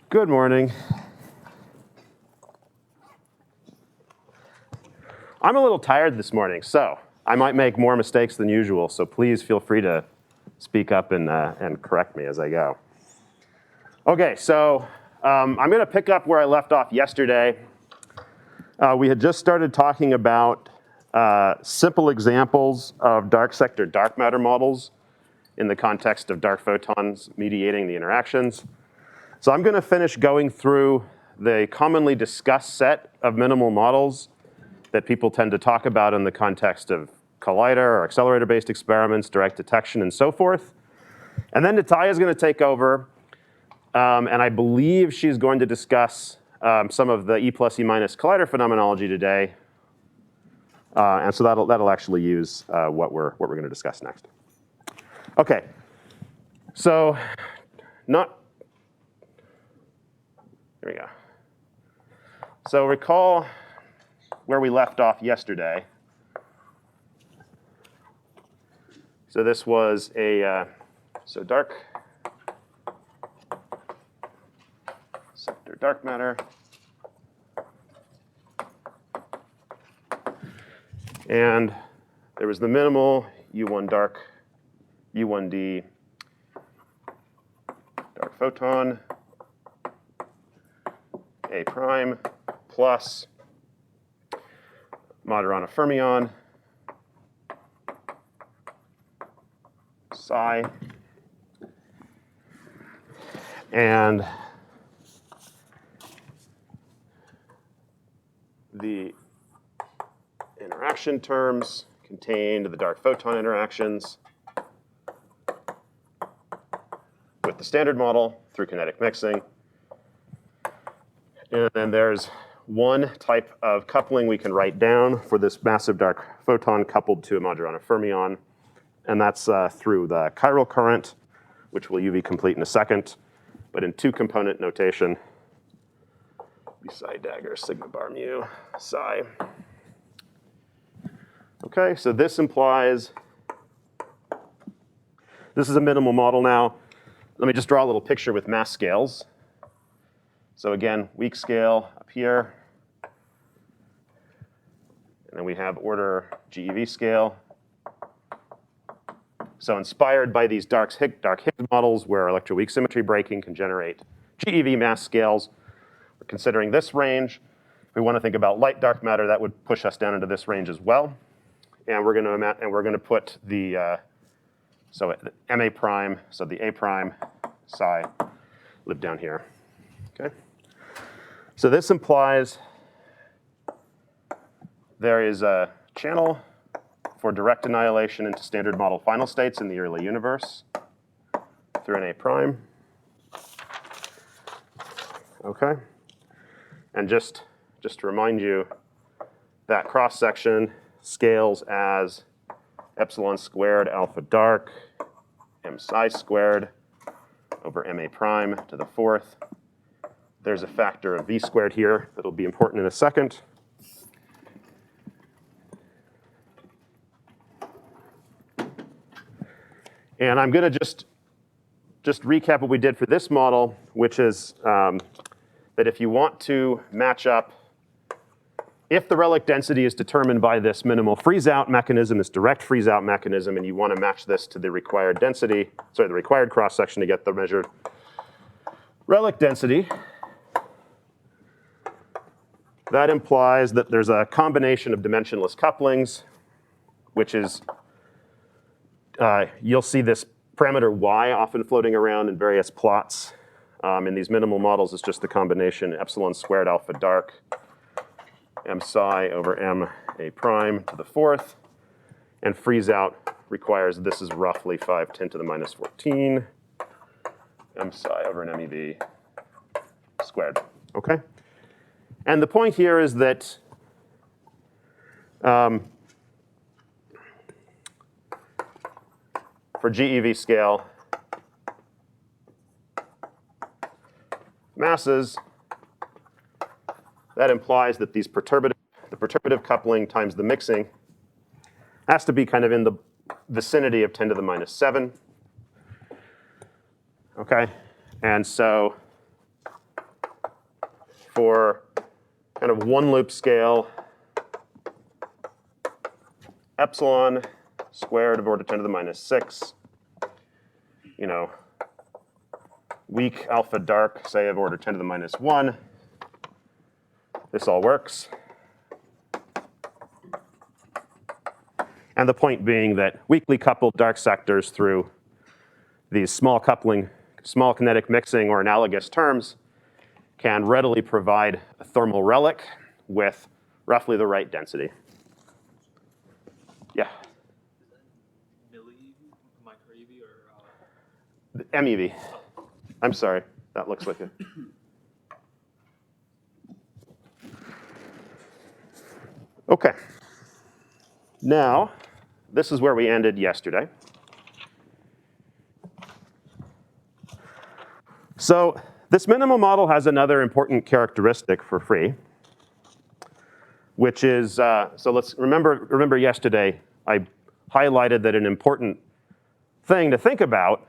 Good morning. I'm a little tired this morning, so I might make more mistakes than usual, so please feel free to speak up and correct me as I go. Okay, so I'm going to pick up where I left off yesterday. We had just started talking about simple examples of dark sector dark matter models in the context of dark photons mediating the interactions. So I'm going to finish going through the commonly discussed set of minimal models that people tend to talk about in the context of collider or accelerator-based experiments, direct detection, and so forth. And then Natalia is going to take over, and I believe she's going to discuss some of the E plus E minus collider phenomenology today. And so that'll actually use what we're going to discuss next. Okay, so here we go. So recall where we left off yesterday. So this was a dark sector dark matter. And there was the minimal U1 dark, U1D dark photon, A prime plus Majorana fermion, psi, and the interaction terms contained the dark photon interactions with the standard model through kinetic mixing. And then there's one type of coupling we can write down for this massive dark photon coupled to a Majorana fermion, and that's through the chiral current, which we'll UV complete in a second, but in two-component notation, psi dagger, sigma bar mu, psi. Okay, so this implies, this is a minimal model now. Let me just draw a little picture with mass scales. So again, weak scale up here. And then we have order GeV scale. So inspired by these dark Higgs models where electroweak symmetry breaking can generate GeV mass scales, we're considering this range. If we want to think about light dark matter, that would push us down into this range as well. And we're going to put the MA prime, so the A prime psi live down here. Okay. So this implies there is a channel for direct annihilation into standard model final states in the early universe through an A prime. Okay. And just to remind you, that cross section scales as epsilon squared alpha dark m psi squared over MA prime to the fourth. There's a factor of V squared here that'll be important in a second. And I'm going to just recap what we did for this model, which is that if you want to match up, if the relic density is determined by this minimal freeze-out mechanism, this direct freeze-out mechanism, and you want to match this to the required density, the required cross-section to get the measured relic density, that implies that there's a combination of dimensionless couplings, which is, you'll see this parameter y often floating around in various plots. In these minimal models, it's just the combination epsilon squared alpha dark m psi over m A prime to the fourth. And freeze out requires this is roughly 5 × 10⁻14 m psi over an MEV squared. Okay? And the point here is that for GeV scale masses, that implies that these the perturbative coupling times the mixing has to be kind of in the vicinity of 10⁻⁷. Okay? And so for kind of one loop scale, epsilon squared of order 10 to the minus 6, you know, weak alpha dark, say of order 10 to the minus 1. This all works. And the point being that weakly coupled dark sectors through these small coupling, small kinetic mixing or analogous terms can readily provide a thermal relic with roughly the right density. Yeah? Milli, micro EV, or? MEV. I'm sorry, that looks like a. Okay. Now, this is where we ended yesterday. So this minimal model has another important characteristic for free, which is, so let's remember yesterday, I highlighted that an important thing to think about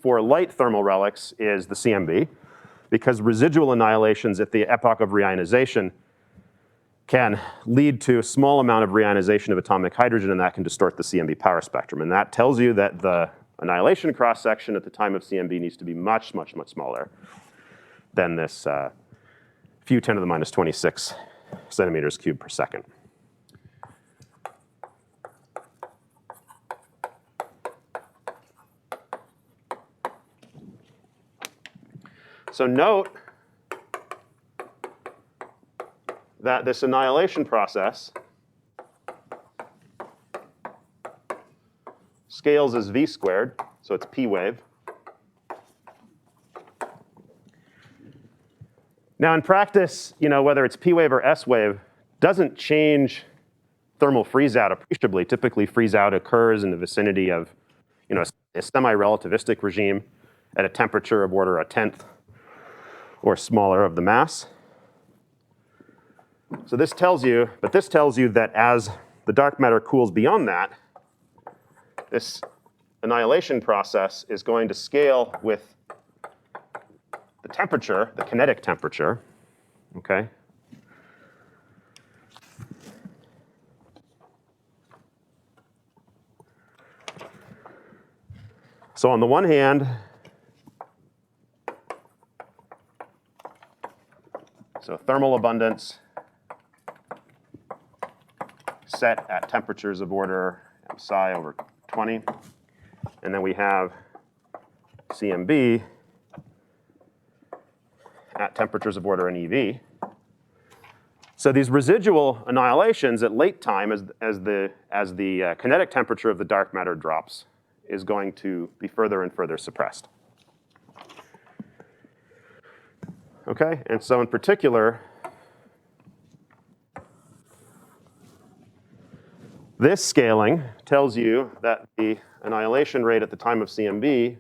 for light thermal relics is the CMB, because residual annihilations at the epoch of reionization can lead to a small amount of reionization of atomic hydrogen, and that can distort the CMB power spectrum. And that tells you that the annihilation cross-section at the time of CMB needs to be much, much, much smaller than this few 10 to the minus 26 centimeters cubed per second. So note that this annihilation process scales as v squared, so it's p wave. Now in practice, you know, whether it's p wave or s wave, doesn't change thermal freeze out appreciably. Typically freeze out occurs in the vicinity of, you know, a semi-relativistic regime at a temperature of order 1/10 or smaller of the mass. So this tells you that as the dark matter cools beyond that, this annihilation process is going to scale with the temperature, the kinetic temperature, okay? So on the one hand, so thermal abundance set at temperatures of order psi over 20. And then we have CMB at temperatures of order an EV. So these residual annihilations at late time as the kinetic temperature of the dark matter drops is going to be further and further suppressed. Okay, and so in particular, this scaling tells you that the annihilation rate at the time of CMB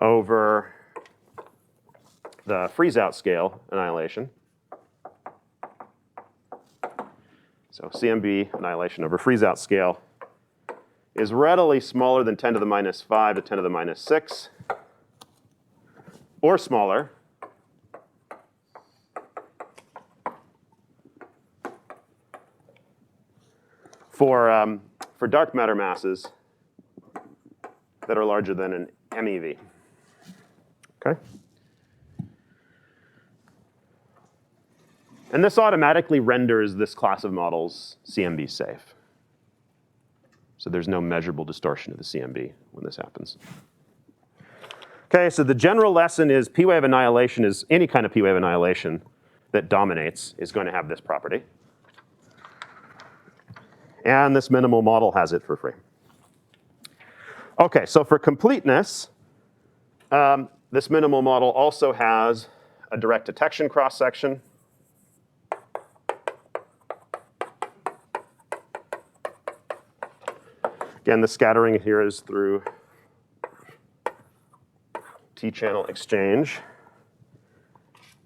over the freeze-out scale annihilation, so CMB annihilation over freeze-out scale, is readily smaller than 10 to the minus 5 to 10 to the minus 6, or smaller for dark matter masses that are larger than an MeV. Okay? And this automatically renders this class of models CMB safe. So there's no measurable distortion of the CMB when this happens. Okay, so the general lesson is P-wave annihilation is any kind of P-wave annihilation that dominates is going to have this property. And this minimal model has it for free. Okay, so for completeness, this minimal model also has a direct detection cross-section. Again, the scattering here is through T-channel exchange.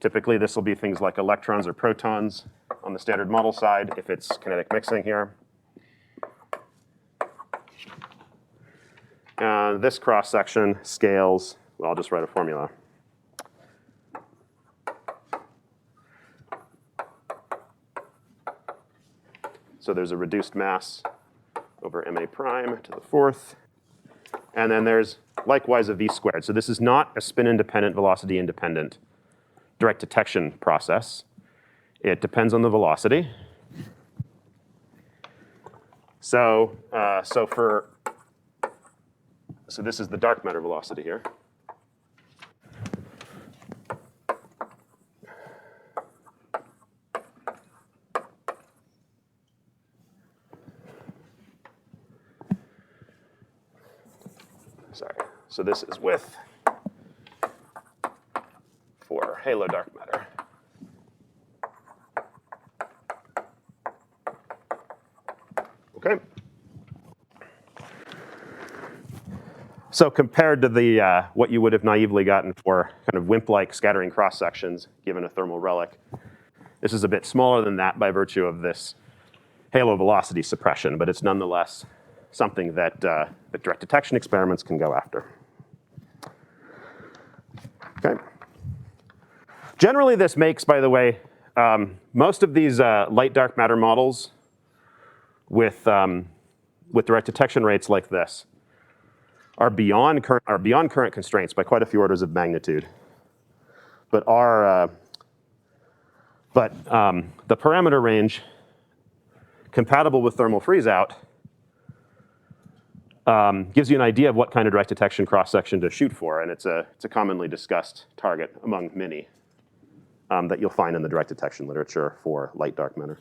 Typically, this will be things like electrons or protons on the standard model side if it's kinetic mixing here. And this cross-section scales, well, I'll just write a formula. So there's a reduced mass over ma prime to the fourth. And then there's likewise a v squared. So this is not a spin-independent, velocity-independent direct detection process. It depends on the velocity. So this is the dark matter velocity here. Sorry. So this is width for halo dark matter. Okay. So compared to the what you would have naively gotten for kind of WIMP-like scattering cross sections given a thermal relic, this is a bit smaller than that by virtue of this halo velocity suppression, but it's nonetheless something that that direct detection experiments can go after. Okay. Generally, this makes, by the way, most of these light dark matter models with direct detection rates like this are beyond current constraints by quite a few orders of magnitude, but the parameter range compatible with thermal freeze-out gives you an idea of what kind of direct detection cross-section to shoot for, and it's a commonly discussed target among many that you'll find in the direct detection literature for light dark matter.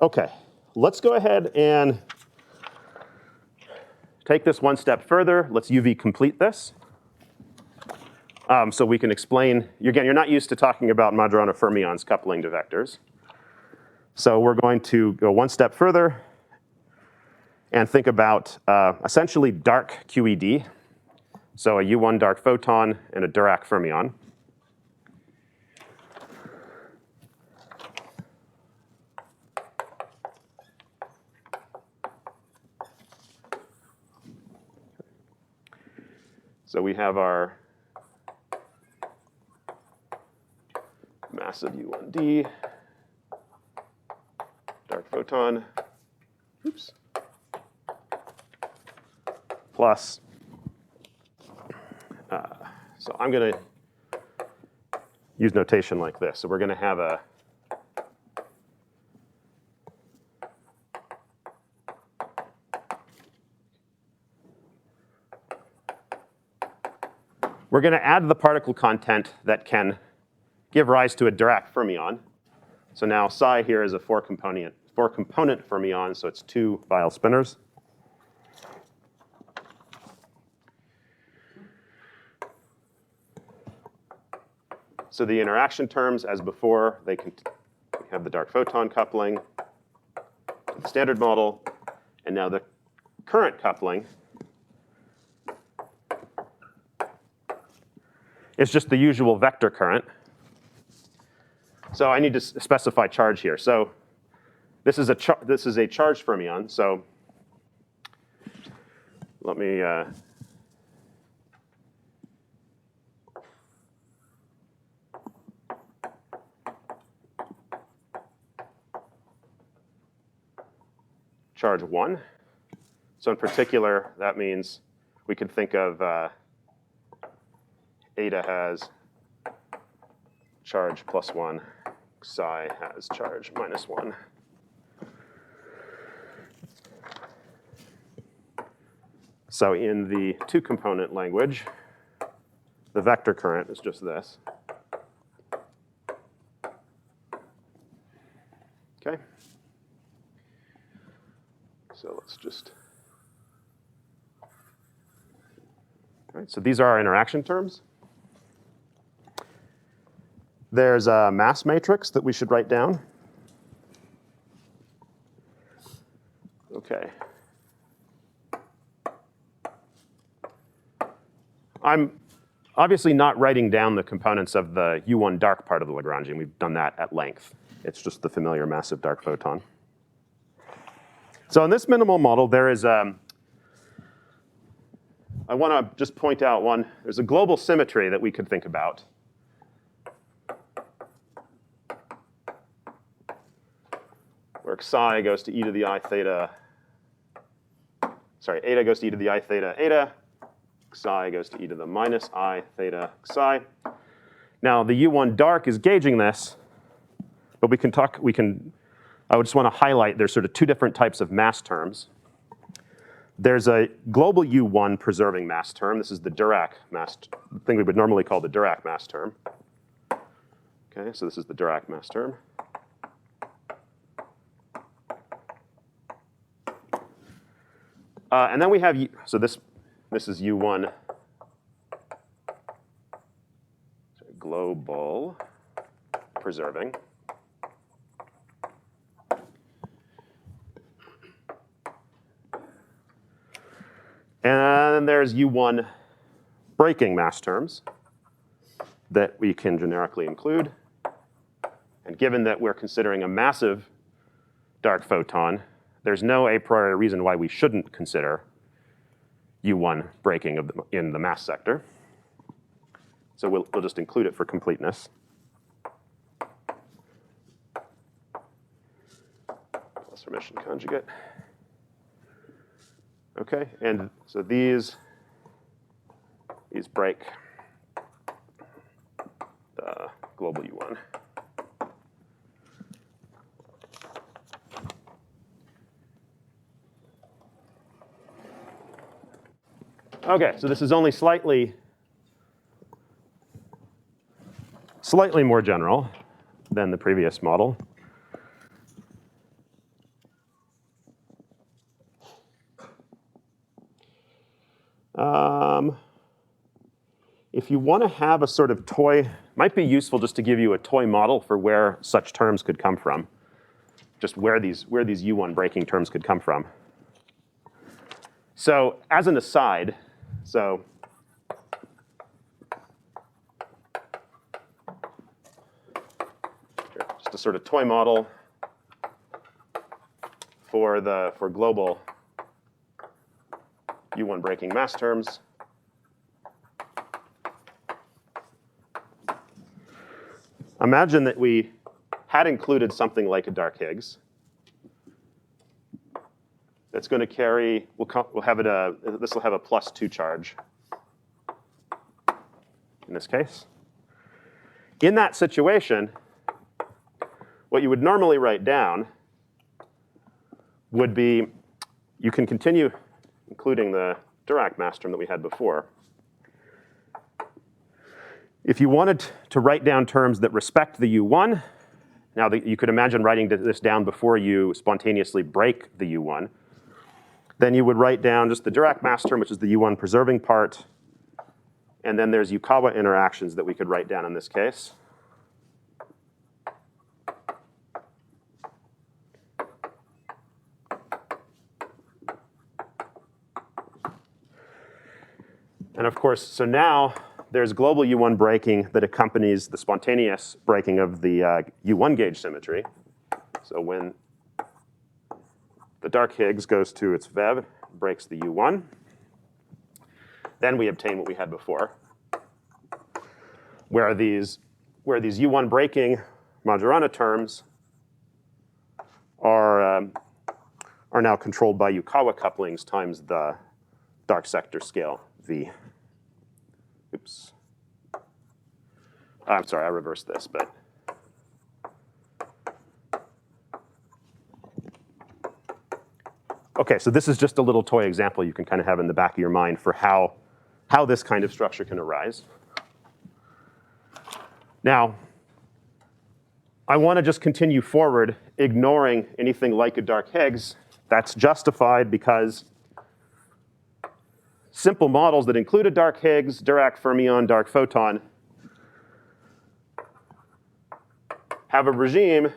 Okay, let's go ahead and take this one step further. Let's UV complete this. So we can explain, again, you're not used to talking about Majorana fermions coupling to vectors. So we're going to go one step further and think about essentially dark QED. So a U1 dark photon and a Dirac fermion. So we have our massive U1D, dark photon, oops, plus, so I'm going to use notation like this. So we're going to have a we're going to add the particle content that can give rise to a Dirac fermion. So now psi here is a four-component fermion, so it's 2 Weyl spinors. So the interaction terms, as before, they can have the dark photon coupling, the standard model, and now the current coupling is just the usual vector current. So I need to specify charge here. So this is a charged fermion. So let me charge 1. So in particular, that means we could think of eta has charge +1, psi has charge -1. So in the 2-component language, the vector current is just this. Okay. So let's just, all right, so these are our interaction terms. There's a mass matrix that we should write down. Okay. I'm obviously not writing down the components of the U1 dark part of the Lagrangian. We've done that at length. It's just the familiar massive dark photon. So in this minimal model, there is, I want to just point out one, there's a global symmetry that we could think about. Where psi goes to e to the I theta, sorry, eta goes to e to the I theta eta, psi goes to e to the minus I theta psi. Now the U1 dark is gauging this, but I would just want to highlight there's sort of two different types of mass terms. There's a global U1 preserving mass term. This is the Dirac mass, the thing we would normally call the Dirac mass term. Okay, so this is the Dirac mass term. And then we have, so this is U1 global preserving. And then there's U1 breaking mass terms that we can generically include. And given that we're considering a massive dark photon, there's no a priori reason why we shouldn't consider U1 breaking in the mass sector. So we'll just include it for completeness. Plus remission conjugate. Okay, and so these break the global U1. Okay, so this is only slightly more general than the previous model. If you want to have a sort of toy, might be useful just to give you a toy model for where such terms could come from, just where these U1 breaking terms could come from. So as an aside, so just a sort of toy model for global U1 breaking mass terms. Imagine that we had included something like a dark Higgs. That's going to carry, we'll have it this will have a +2 charge in this case. In that situation, what you would normally write down would be, you can continue including the Dirac mass term that we had before. If you wanted to write down terms that respect the U1, now you could imagine writing this down before you spontaneously break the U1. Then you would write down just the Dirac mass term, which is the U1 preserving part. And then there's Yukawa interactions that we could write down in this case. And of course, so now there's global U1 breaking that accompanies the spontaneous breaking of the U1 gauge symmetry. So when the dark Higgs goes to its VEV, breaks the U1, then we obtain what we had before, where these U1 breaking Majorana terms are now controlled by Yukawa couplings times the dark sector scale V. Oops. I'm sorry, I reversed this, but. Okay, so this is just a little toy example you can kind of have in the back of your mind for how this kind of structure can arise. Now, I want to just continue forward, ignoring anything like a dark Higgs. That's justified because simple models that include a dark Higgs, Dirac fermion, dark photon, have a regime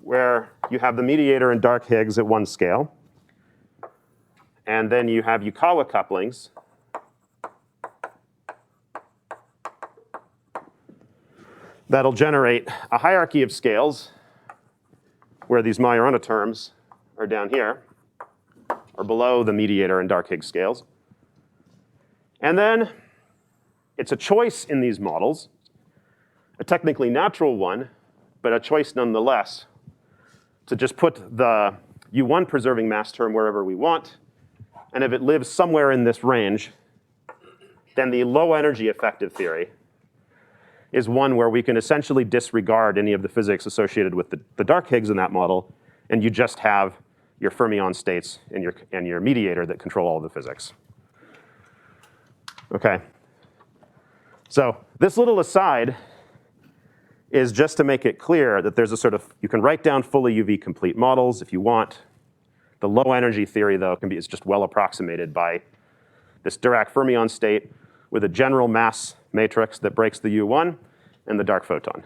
where you have the mediator and dark Higgs at one scale. And then you have Yukawa couplings that'll generate a hierarchy of scales where these Majorana terms are down here. or below the mediator and dark Higgs scales. And then it's a choice in these models, a technically natural one, but a choice nonetheless, to just put the U1 preserving mass term wherever we want. And if it lives somewhere in this range, then the low energy effective theory is one where we can essentially disregard any of the physics associated with the dark Higgs in that model, and you just have your fermion states and your mediator that control all of the physics. Okay. So this little aside is just to make it clear that there's a sort of, you can write down fully UV complete models if you want. The low energy theory, though, is just well approximated by this Dirac fermion state with a general mass matrix that breaks the U1 and the dark photon.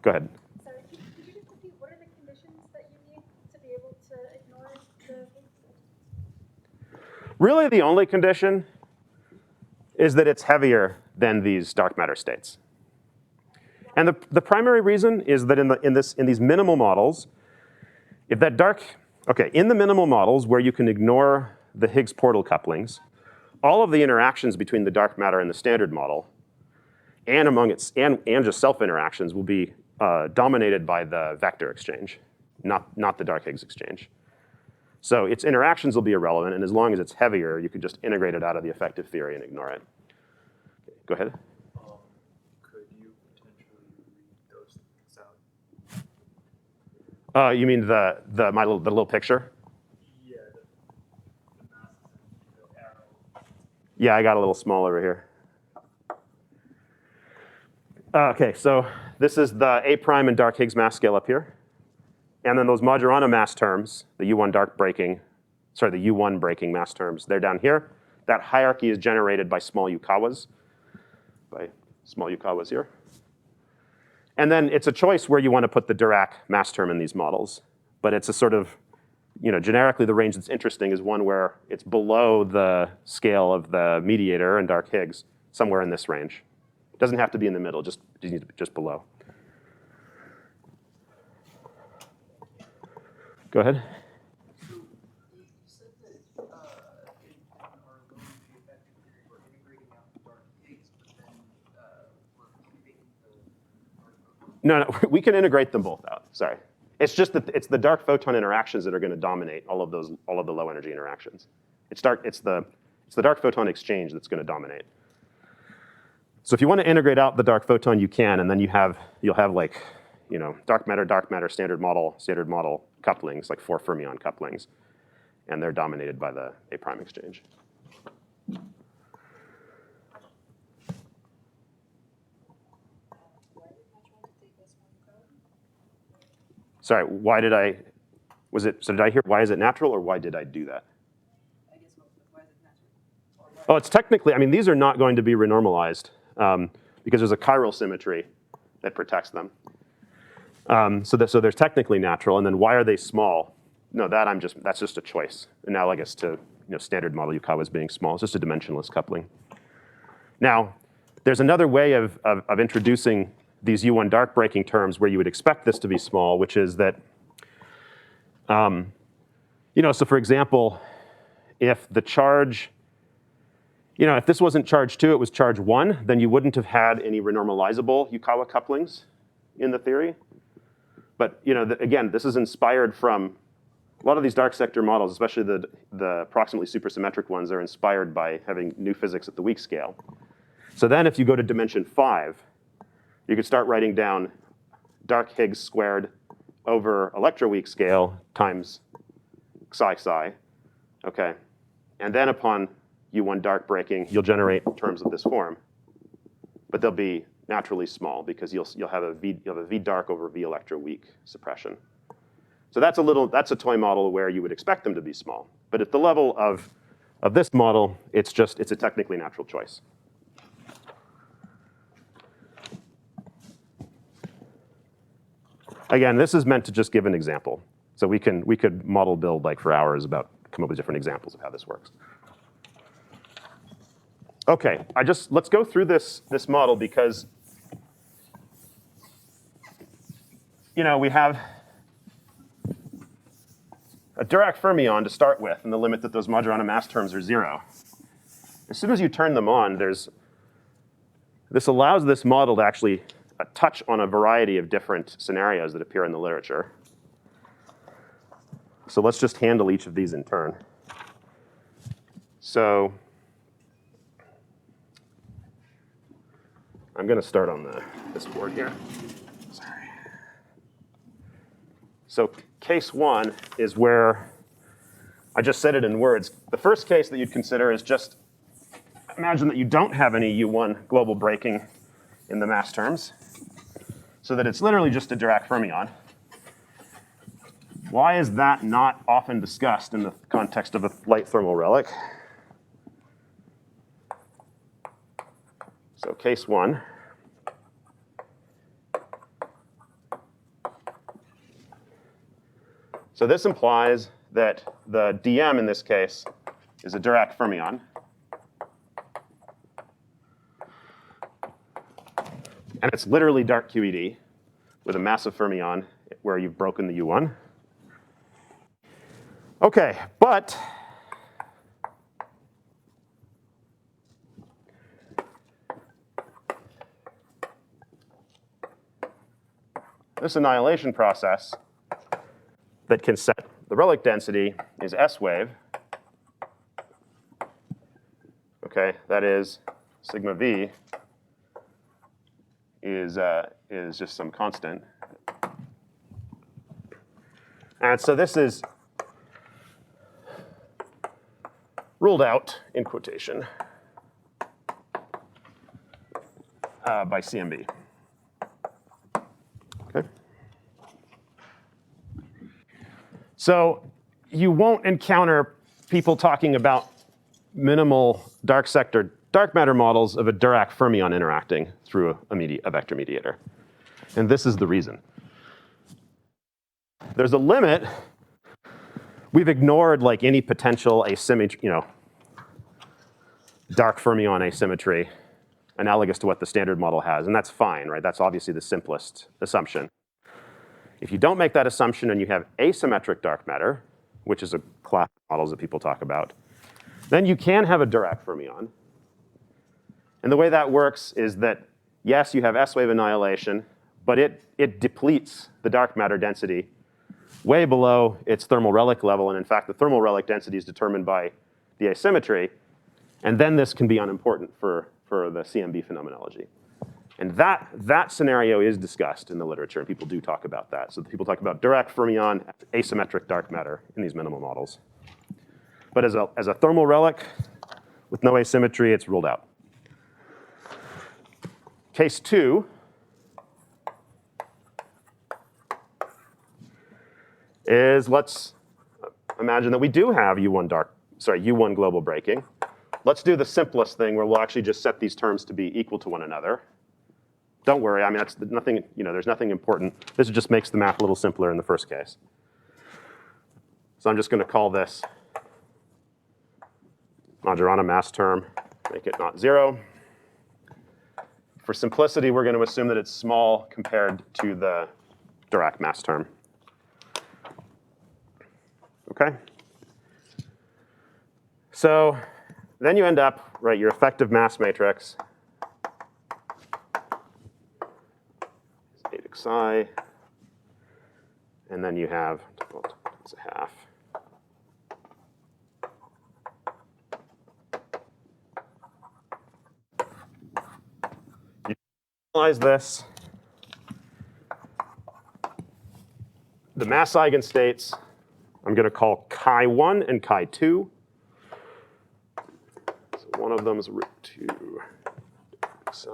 Go ahead. Sorry, could you just repeat what are the conditions that you need to be able to ignore the Higgs? Really, the only condition is that it's heavier than these dark matter states. And the primary reason is that in these minimal models, if that in the minimal models where you can ignore the Higgs portal couplings, all of the interactions between the dark matter and the standard model, and and just self interactions, will be dominated by the vector exchange, not the dark Higgs exchange. So its interactions will be irrelevant, and as long as it's heavier, you can just integrate it out of the effective theory and ignore it. Go ahead. Could you potentially read those things out? You mean the little picture? Yeah, the mass and the arrow. Yeah, I got a little small over here. Okay, so this is the A prime and dark Higgs mass scale up here. And then those Majorana mass terms, the the U1 breaking mass terms, they're down here. That hierarchy is generated by small Yukawas, here. And then it's a choice where you want to put the Dirac mass term in these models. But it's a sort of, generically the range that's interesting is one where it's below the scale of the mediator and dark Higgs, somewhere in this range. It doesn't have to be in the middle, just below. Go ahead. So you said that in our low energy effective theory, we're integrating out the dark Higgs, but then we're keeping the dark photon. No, we can integrate them both out. Sorry. It's just that it's the dark photon interactions that are going to dominate all of the low energy interactions. It's the dark photon exchange that's going to dominate. So if you want to integrate out the dark photon, you can, and then you'll have like, dark matter, standard model couplings, like 4 fermion couplings, and they're dominated by the A prime exchange. Sorry, did I hear why is it natural, or why did I do that? I guess why is it natural? Oh, it's technically, these are not going to be renormalized because there's a chiral symmetry that protects them. So there's technically natural, and then why are they small? No, that's just a choice, analogous to standard model Yukawas being small. It's just a dimensionless coupling. Now, there's another way of introducing these U1 dark breaking terms where you would expect this to be small, which is that, so for example, if the charge, if this wasn't charge 2, it was charge 1, then you wouldn't have had any renormalizable Yukawa couplings in the theory. But again, this is inspired from a lot of these dark sector models, especially the approximately supersymmetric ones, are inspired by having new physics at the weak scale. So then if you go to dimension 5, you could start writing down dark Higgs squared over electroweak scale times psi, okay? And then upon U1 dark breaking, you'll generate terms of this form. But they'll be naturally small because you'll have a V dark over V electroweak suppression. So that's a toy model where you would expect them to be small. But at the level of this model, it's a technically natural choice. Again, this is meant to just give an example. So we could model build like for hours come up with different examples of how this works. Okay, let's go through this model because we have a Dirac fermion to start with, and the limit that those Majorana mass terms are 0. As soon as you turn them on, this allows this model to actually touch on a variety of different scenarios that appear in the literature. So let's just handle each of these in turn. So I'm going to start on this board here. Sorry. So case 1 is where I just said it in words. The first case that you'd consider is just imagine that you don't have any U1 global breaking in the mass terms, so that it's literally just a Dirac fermion. Why is that not often discussed in the context of a light thermal relic? So case 1. So this implies that the dm in this case is a Dirac fermion. And it's literally dark QED with a massive fermion where you've broken the U1. Okay, but this annihilation process that can set the relic density is S wave. Okay, that is sigma v is just some constant. And so this is ruled out, in quotation, by CMB. Okay. So you won't encounter people talking about minimal dark sector dark matter models of a Dirac fermion interacting through a vector mediator. And this is the reason. There's a limit. We've ignored like any potential asymmetry, dark fermion asymmetry, analogous to what the standard model has, and that's fine, right? That's obviously the simplest assumption. If you don't make that assumption and you have asymmetric dark matter, which is a class of models that people talk about, then you can have a Dirac fermion. And the way that works is that, yes, you have S-wave annihilation, but it depletes the dark matter density way below its thermal relic level. And in fact, the thermal relic density is determined by the asymmetry. And then this can be unimportant for the CMB phenomenology. And that scenario is discussed in the literature, and people do talk about that. So people talk about Dirac fermion, asymmetric dark matter in these minimal models. But as a thermal relic with no asymmetry, it's ruled out. Case 2 is, let's imagine that we do have U1 global breaking. Let's do the simplest thing where we'll actually just set these terms to be equal to one another. Don't worry, I mean, that's nothing, there's nothing important. This just makes the math a little simpler in the first case. So I'm just going to call this Majorana mass term, make it not 0. For simplicity, we're going to assume that it's small compared to the Dirac mass term. Okay? So then you end up, right, your effective mass matrix is 8xi, and then you have, it's a half. Analyze this. The mass eigenstates I'm going to call chi1 and chi2. So one of them is root 2 xi.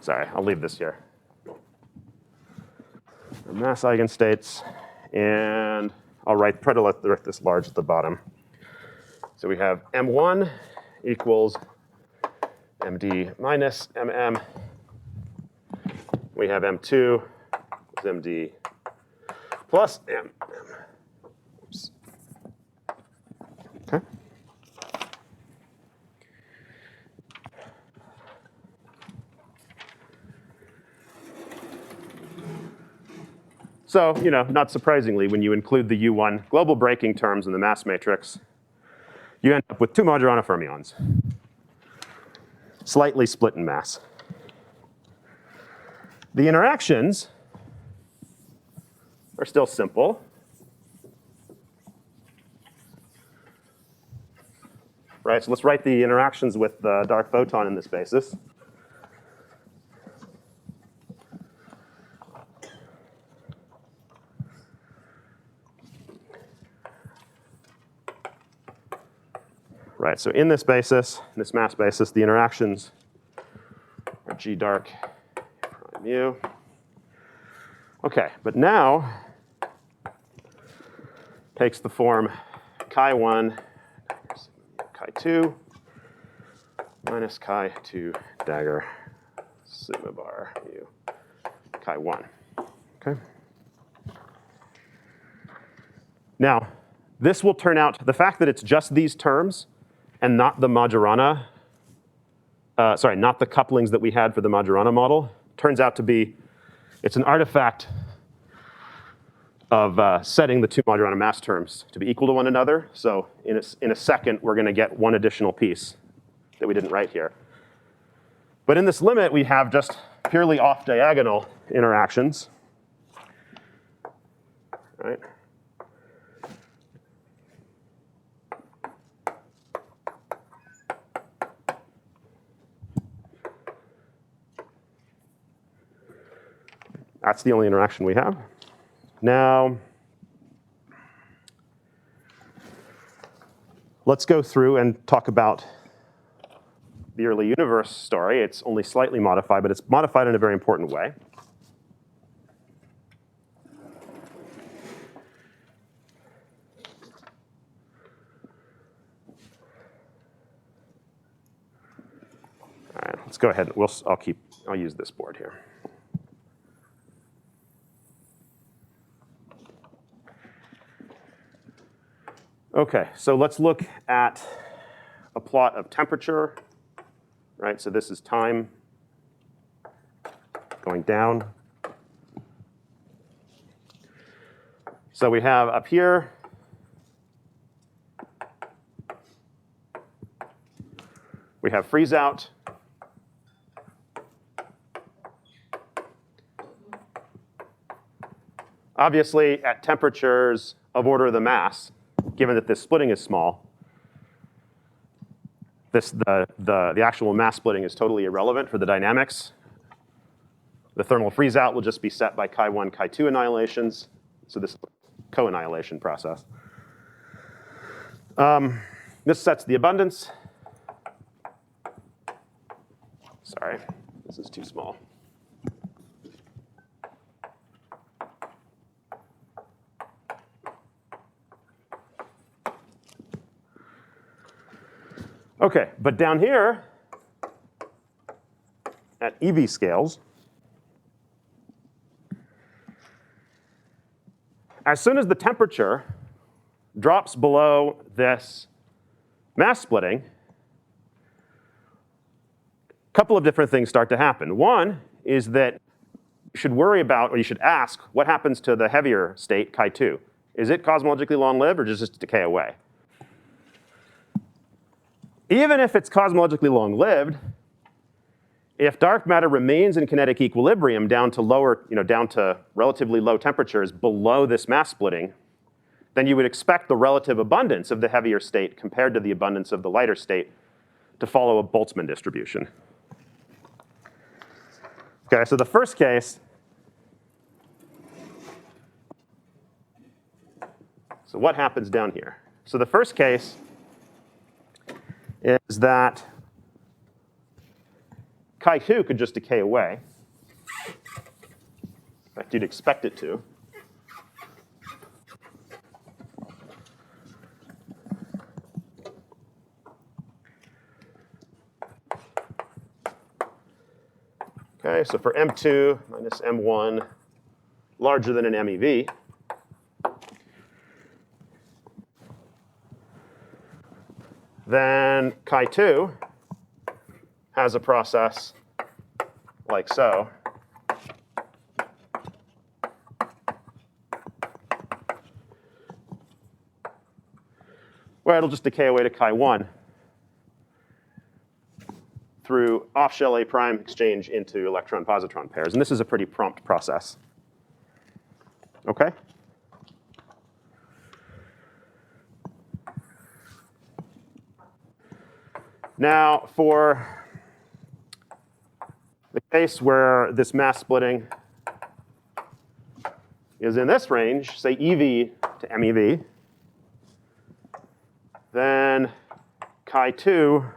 Sorry, I'll leave this here. The mass eigenstates, and I'll try to write this large at the bottom. So we have M1 equals MD minus MM. We have M2 is MD plus M. Oops. Okay. So, not surprisingly, when you include the U1 global breaking terms in the mass matrix, you end up with 2 Majorana fermions, slightly split in mass. The interactions are still simple. Right, so let's write the interactions with the dark photon in this basis. Right, so in this basis, in this mass basis, the interactions are G dark prime mu. Okay, but now takes the form chi1 chi2 minus chi2 dagger sigma bar mu chi1. Okay. Now, this will turn out, the fact that it's just these terms and not the Majorana, not the couplings that we had for the Majorana model, turns out to be, it's an artifact of setting the 2 Majorana mass terms to be equal to one another. So in a second, we're going to get one additional piece that we didn't write here. But in this limit, we have just purely off-diagonal interactions. Right? That's the only interaction we have. Now, let's go through and talk about the early universe story. It's only slightly modified, but it's modified in a very important way. All right, let's go ahead. I'll use this board here. Okay, so let's look at a plot of temperature, right? So this is time going down. So we have up here, we have freeze out. Obviously, at temperatures of order of the mass, given that this splitting is small, the actual mass splitting is totally irrelevant for the dynamics. The thermal freeze out will just be set by chi1, chi2 annihilations. So this is a co-annihilation process. This sets the abundance. Sorry, this is too small. Okay, but down here at EV scales, as soon as the temperature drops below this mass splitting, a couple of different things start to happen. One is that you should worry about, or you should ask, what happens to the heavier state, chi2? Is it cosmologically long-lived, or does it just decay away? Even if it's cosmologically long-lived, if dark matter remains in kinetic equilibrium down to relatively low temperatures below this mass splitting, then you would expect the relative abundance of the heavier state compared to the abundance of the lighter state to follow a Boltzmann distribution. Okay, so the first case, so what happens down here? So the first case is that chi2 could just decay away. In fact, you'd expect it to. Okay, so for M2 minus M1 larger than an MEV, then chi2 has a process like so. Where it'll just decay away to chi1 through off-shell A prime exchange into electron-positron pairs. And this is a pretty prompt process. Okay? Now, for the case where this mass splitting is in this range, say EV to MEV, then chi2,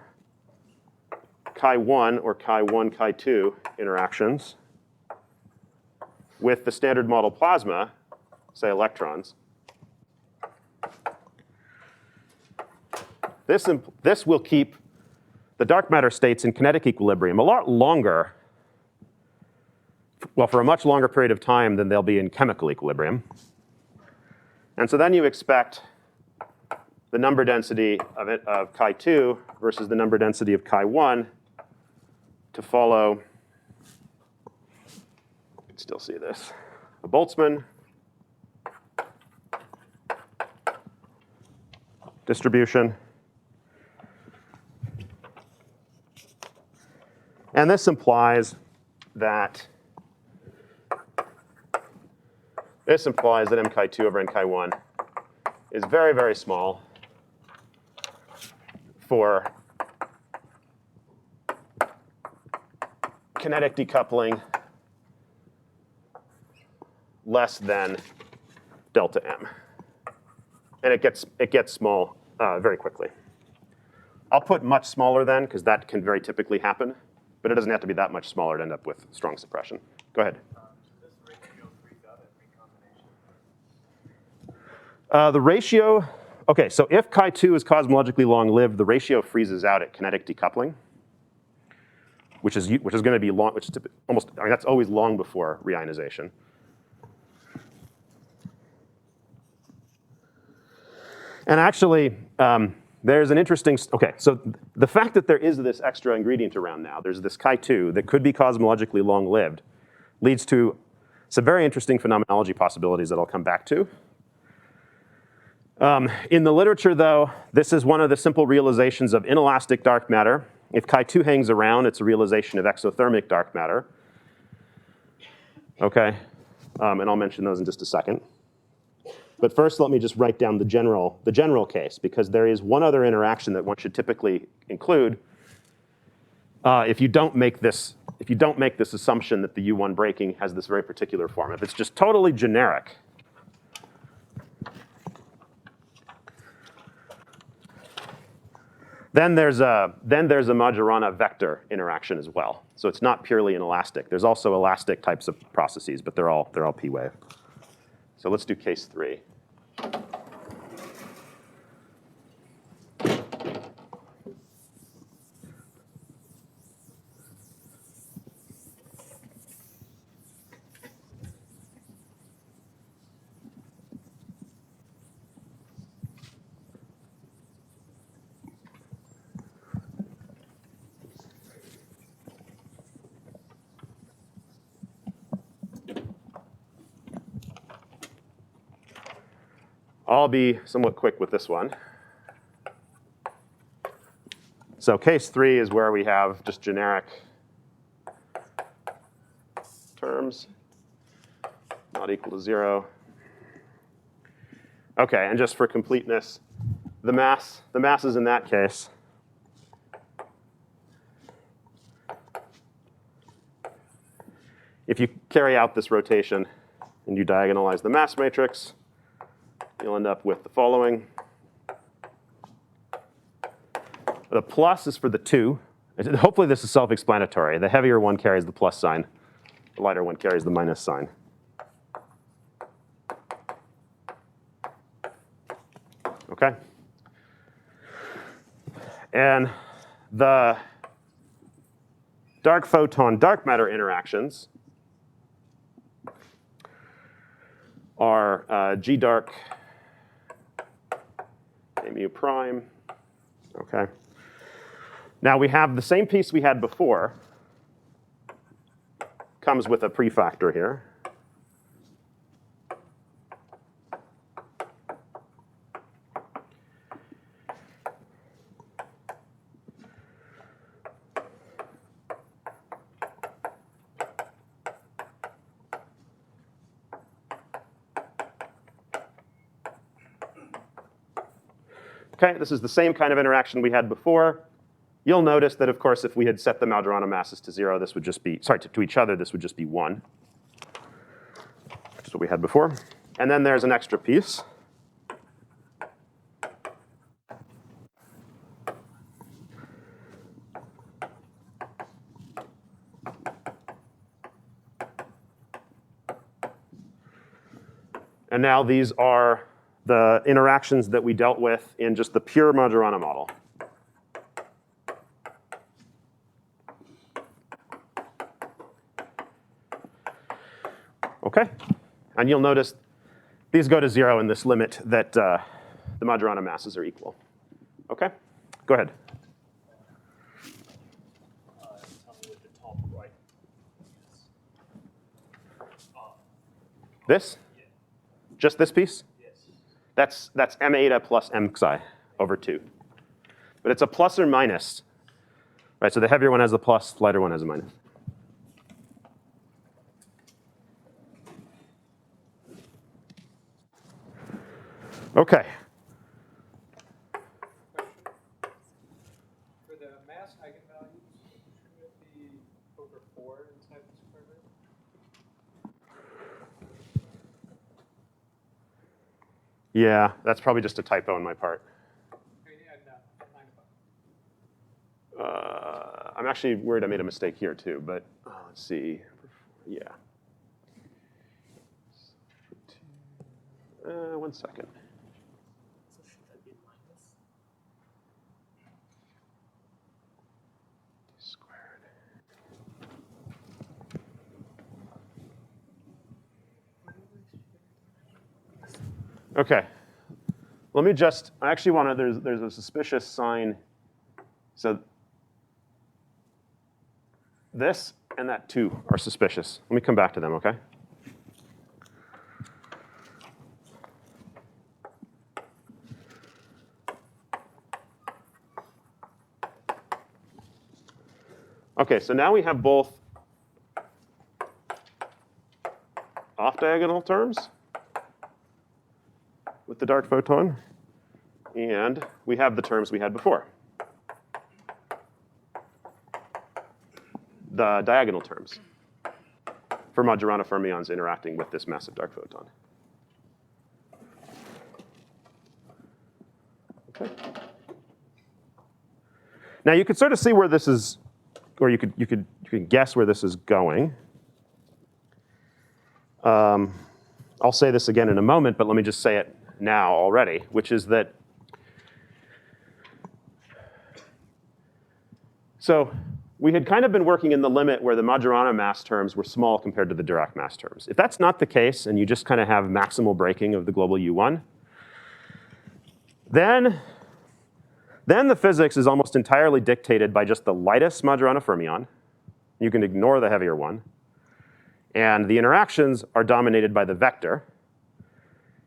chi1, or chi1, chi2 interactions with the standard model plasma, say electrons, this will keep the dark matter states in kinetic equilibrium a lot longer, well, for a much longer period of time than they'll be in chemical equilibrium. And so then you expect the number density of chi2 versus the number density of chi1 to follow, you can still see this, a Boltzmann distribution. And this implies that m chi2 over n chi1 is very, very small for kinetic decoupling less than delta m. And it gets small very quickly. I'll put much smaller then, because that can very typically happen. But it doesn't have to be that much smaller to end up with strong suppression. Go ahead. So this ratio frees out at recombination? The ratio, OK, so if chi2 is cosmologically long-lived, the ratio freezes out at kinetic decoupling, which is going to be long, which is almost, I mean, that's always long before reionization. And actually, there's an interesting, OK, so the fact that there is this extra ingredient around now, there's this chi2 that could be cosmologically long-lived, leads to some very interesting phenomenology possibilities that I'll come back to. In the literature, though, this is one of the simple realizations of inelastic dark matter. If chi2 hangs around, it's a realization of exothermic dark matter. OK, and I'll mention those in just a second. But first, let me just write down the general case, because there is one other interaction that one should typically include if you don't make this assumption that the U1 breaking has this very particular form. If it's just totally generic, then there's a Majorana vector interaction as well. So it's not purely inelastic. There's also elastic types of processes, but they're all p-wave. So let's do case 3. I'll be somewhat quick with this one. So case 3 is where we have just generic terms, not equal to 0. OK, and just for completeness, the masses in that case if you carry out this rotation and you diagonalize the mass matrix, you'll end up with the following. The plus is for the 2. Hopefully this is self-explanatory. The heavier one carries the plus sign. The lighter one carries the minus sign. OK? And dark photon, dark matter interactions are G dark, A mu prime. Okay. Now we have the same piece we had before. Comes with a prefactor here. Okay, this is the same kind of interaction we had before. You'll notice that, of course, if we had set the Majorana masses to 0, this would just be, sorry, to each other, this would just be 1. Which is what we had before. And then there's an extra piece. And now these are the interactions that we dealt with in just the pure Majorana model. Okay, and you'll notice these go to 0 in this limit that the Majorana masses are equal. Okay, go ahead. Tell me what the top right is. This? Yeah. Just this piece? Yes. That's m eta plus m psi over 2. But it's a plus or minus. Right, so the heavier one has a plus, the lighter one has a minus. Okay. For the mass eigenvalues, shouldn't it be over 4 inside the square root? Yeah, that's probably just a typo on my part. I'm actually worried I made a mistake here too, but let's see. Yeah. 1 second. So should that be minus? Squared. Okay. Let me just, I actually want to, there's a suspicious sign. So this and that 2 are suspicious. Let me come back to them, okay? Okay, so now we have both off-diagonal terms with the dark photon, and we have the terms we had before. The diagonal terms for Majorana fermions interacting with this massive dark photon. Okay. Now you could sort of see where this is, or you could guess where this is going. I'll say this again in a moment, but let me just say it now already, which is that, so we had kind of been working in the limit where the Majorana mass terms were small compared to the Dirac mass terms. If that's not the case, and you just kind of have maximal breaking of the global U1, then the physics is almost entirely dictated by just the lightest Majorana fermion. You can ignore the heavier one. And the interactions are dominated by the vector.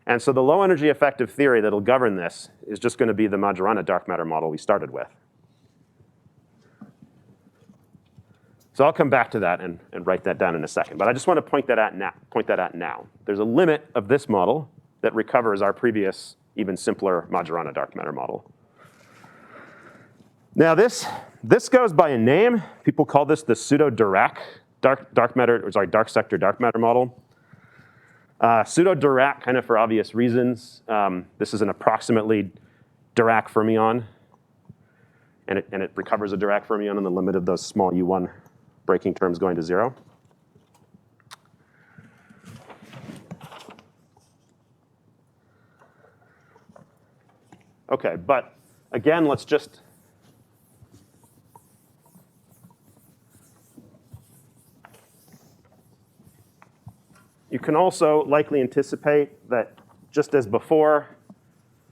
And so the low energy effective theory that'll govern this is just going to be the Majorana dark matter model we started with. So I'll come back to that and write that down in a second. But I just want to point that out now. There's a limit of this model that recovers our previous, even simpler Majorana dark matter model. Now this goes by a name. People call this the pseudo-Dirac dark sector dark matter model. Pseudo-Dirac kind of for obvious reasons. This is an approximately Dirac fermion. And it recovers a Dirac fermion in the limit of those small U1 breaking terms going to 0. Okay, but again, let's just can also likely anticipate that just as before,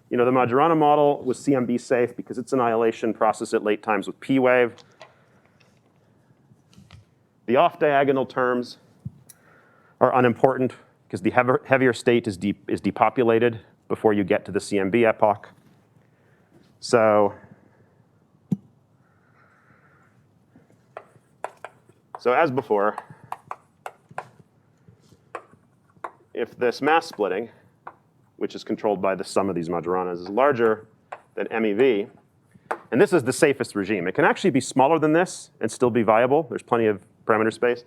the Majorana model was CMB safe because its annihilation processed at late times with P wave. The off-diagonal terms are unimportant because the heavier state is depopulated before you get to the CMB epoch. So as before, if this mass splitting, which is controlled by the sum of these Majoranas, is larger than MEV, and this is the safest regime. It can actually be smaller than this and still be viable. There's plenty of parameter space.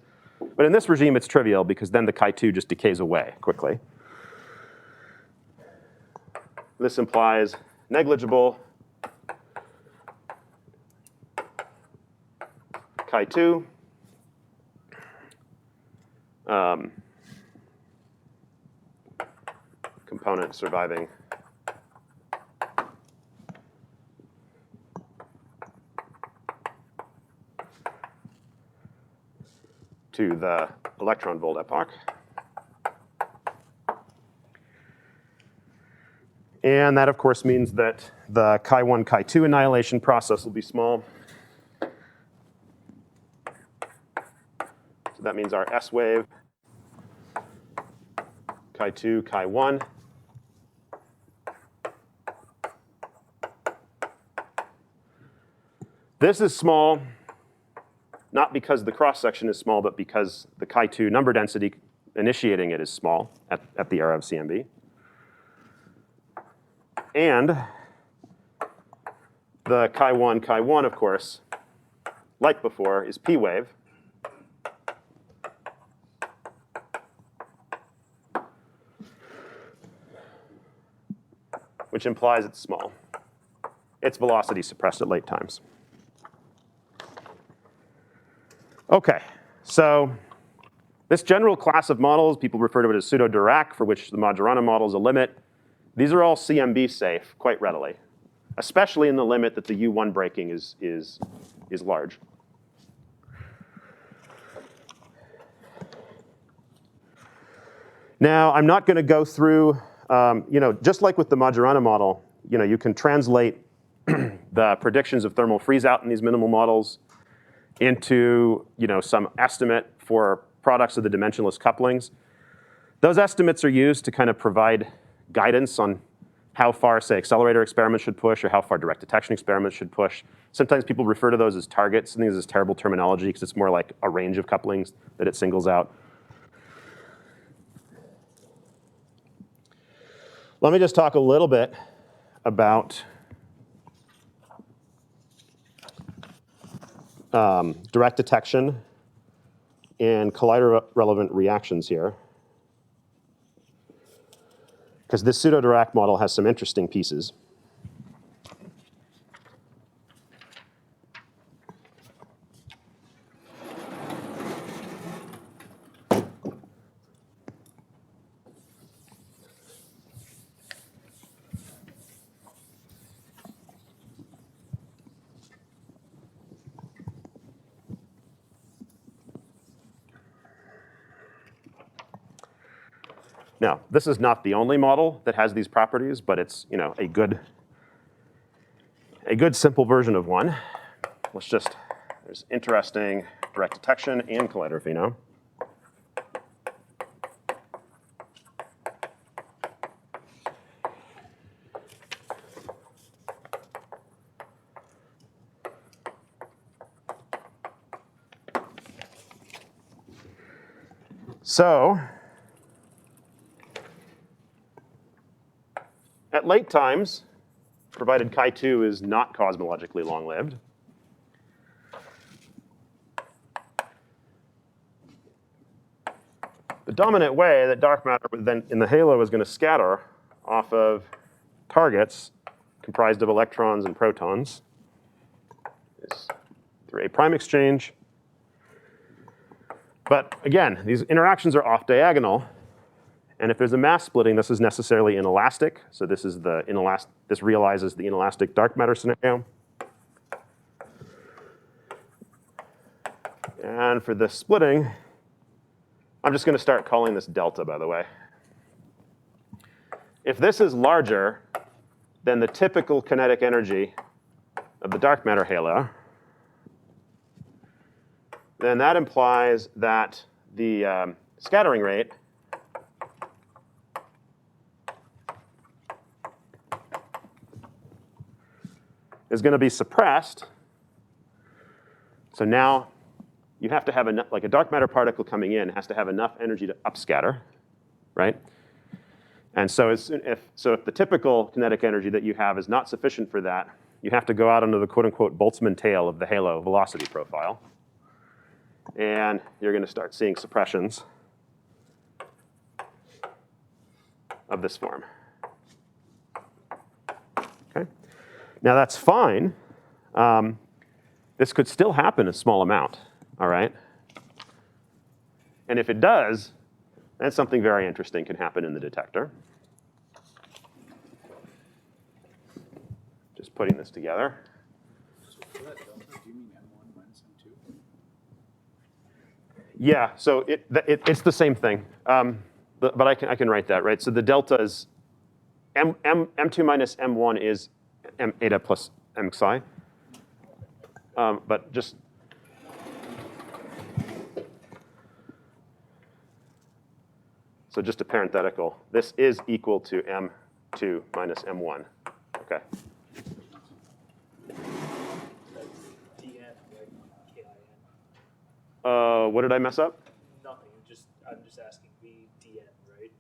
But in this regime, it's trivial because then the chi2 just decays away quickly. This implies negligible chi2. Component surviving to the electron volt epoch. And that, of course, means that the chi1, chi2 annihilation process will be small. So that means our S wave, chi2, chi1. This is small, not because the cross-section is small, but because the chi2 number density initiating it is small at the era of CMB. And the chi1, of course, like before, is P wave. Which implies it's small. Its velocity suppressed at late times. Okay, so this general class of models, people refer to it as pseudo-Dirac, for which the Majorana model is a limit. These are all CMB safe quite readily, especially in the limit that the U1 breaking is large. Now, I'm not going to go through, just like with the Majorana model, you can translate the predictions of thermal freeze-out in these minimal models into some estimate for products of the dimensionless couplings. Those estimates are used to kind of provide guidance on how far, say, accelerator experiments should push or how far direct detection experiments should push. Sometimes people refer to those as targets. I think this is terrible terminology because it's more like a range of couplings that it singles out. Let me just talk a little bit about direct detection and collider-relevant reactions here, because this pseudo-Dirac model has some interesting pieces. Now, this is not the only model that has these properties, but it's a good simple version of one. There's interesting direct detection and collider phenom. So, at late times, provided chi2 is not cosmologically long-lived, the dominant way that dark matter then in the halo is going to scatter off of targets comprised of electrons and protons is through a prime exchange. But again, these interactions are off diagonal. And if there's a mass splitting, this is necessarily inelastic. So this realizes the inelastic dark matter scenario. And for the splitting, I'm just going to start calling this delta, by the way. If this is larger than the typical kinetic energy of the dark matter halo, then that implies that the scattering rate is going to be suppressed. So now you have to have enough, like a dark matter particle coming in has to have enough energy to upscatter, right? And so if the typical kinetic energy that you have is not sufficient for that, you have to go out onto the quote-unquote Boltzmann tail of the halo velocity profile. And you're going to start seeing suppressions of this form. Okay? Now that's fine. This could still happen a small amount, all right? And if it does, then something very interesting can happen in the detector. Just putting this together. So for that delta, do you mean M1 minus M2? Yeah, so it's the same thing. But I can write that, right? So the delta is M2 minus M1 is M eta plus M psi. But just so just a parenthetical, this is equal to M2 minus M1. Okay. DN, right? KIN. What did I mess up? Nothing. I'm just asking VDN, right?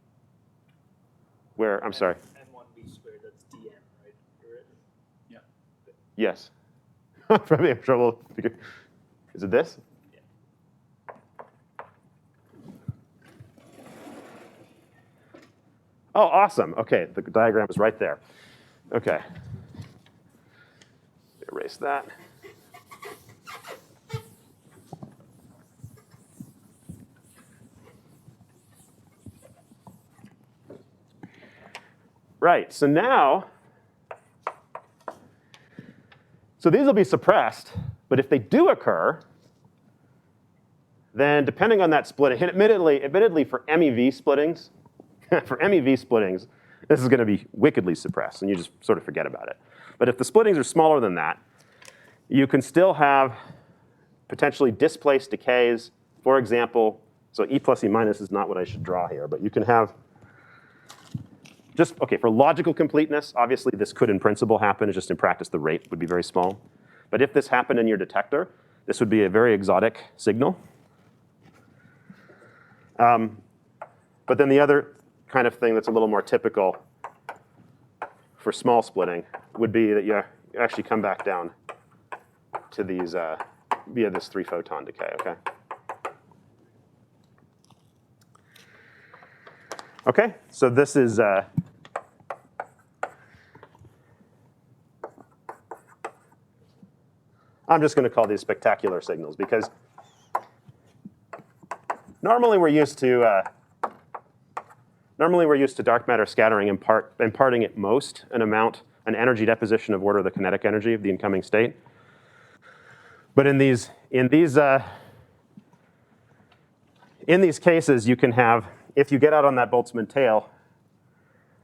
Where? I'm sorry. N1V squared. That's DN, right? You're right. Yeah. Yes. Probably have trouble. Is it this? Yeah. Oh, awesome. Okay, the diagram is right there. Okay. Erase that. Right, so now, so these will be suppressed, but if they do occur, then depending on that split, admittedly for MEV splittings, for MEV splittings, this is going to be wickedly suppressed, and you just sort of forget about it. But if the splittings are smaller than that, you can still have potentially displaced decays. For example, so E plus E minus is not what I should draw here, but you can have just, okay, for logical completeness, obviously this could in principle happen, it's just in practice the rate would be very small. But if this happened in your detector, this would be a very exotic signal. But then the other kind of thing that's a little more typical for small splitting would be that you actually come back down to these via this 3-photon decay, okay? Okay, so this is I'm just going to call these spectacular signals because normally we're used to dark matter scattering imparting at most an energy deposition of order of the kinetic energy of the incoming state. But in these cases, you can have, if you get out on that Boltzmann tail,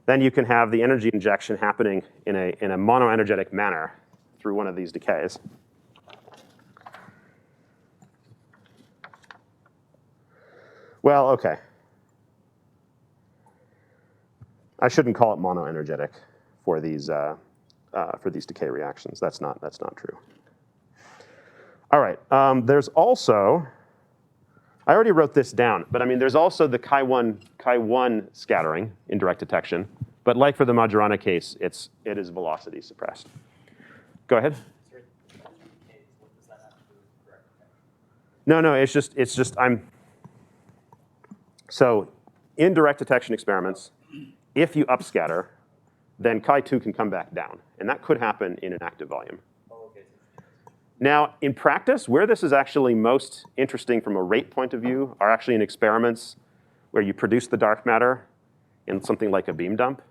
then you can have the energy injection happening in a monoenergetic manner through one of these decays. Well, okay. I shouldn't call it monoenergetic for these decay reactions. That's not true. All right. There's also, I already wrote this down, but I mean, there's also the chi1 scattering in direct detection. But like for the Majorana case, it is velocity suppressed. Go ahead. No, it's just so in direct detection experiments, if you upscatter, then chi2 can come back down. And that could happen in an active volume. Now, in practice, where this is actually most interesting from a rate point of view are actually in experiments where you produce the dark matter in something like a beam dump.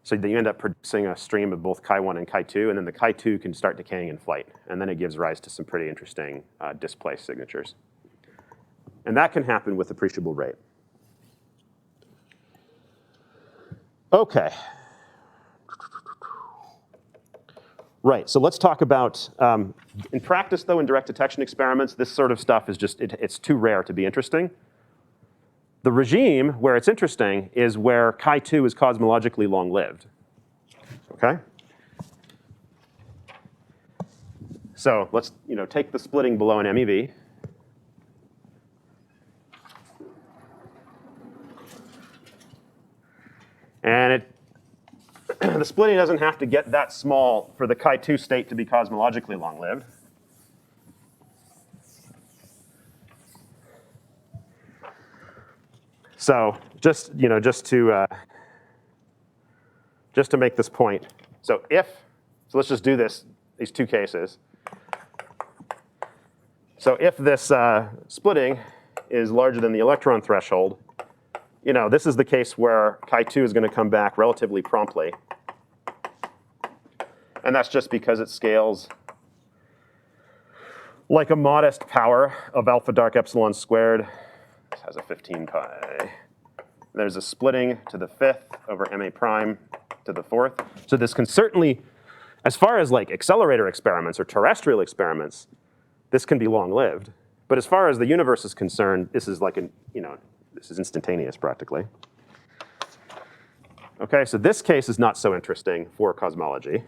So that you end up producing a stream of both chi1 and chi2, and then the chi2 can start decaying in flight. And then it gives rise to some pretty interesting displaced signatures. And that can happen with appreciable rate. Okay. Right, so let's talk about, in practice though, in direct detection experiments, this sort of stuff is just, it's too rare to be interesting. The regime where it's interesting is where chi2 is cosmologically long-lived, okay? So let's take the splitting below an MEV. And the splitting doesn't have to get that small for the chi2 state to be cosmologically long-lived. So just to make this point, so let's just do these two cases. So if this splitting is larger than the electron threshold, this is the case where chi2 is going to come back relatively promptly. And that's just because it scales like a modest power of alpha dark epsilon squared. This has a 15 pi. There's a splitting to the 5th over ma prime to the 4th. So this can certainly, as far as like accelerator experiments or terrestrial experiments, this can be long-lived. But as far as the universe is concerned, this is like this is instantaneous practically. Okay, so this case is not so interesting for cosmology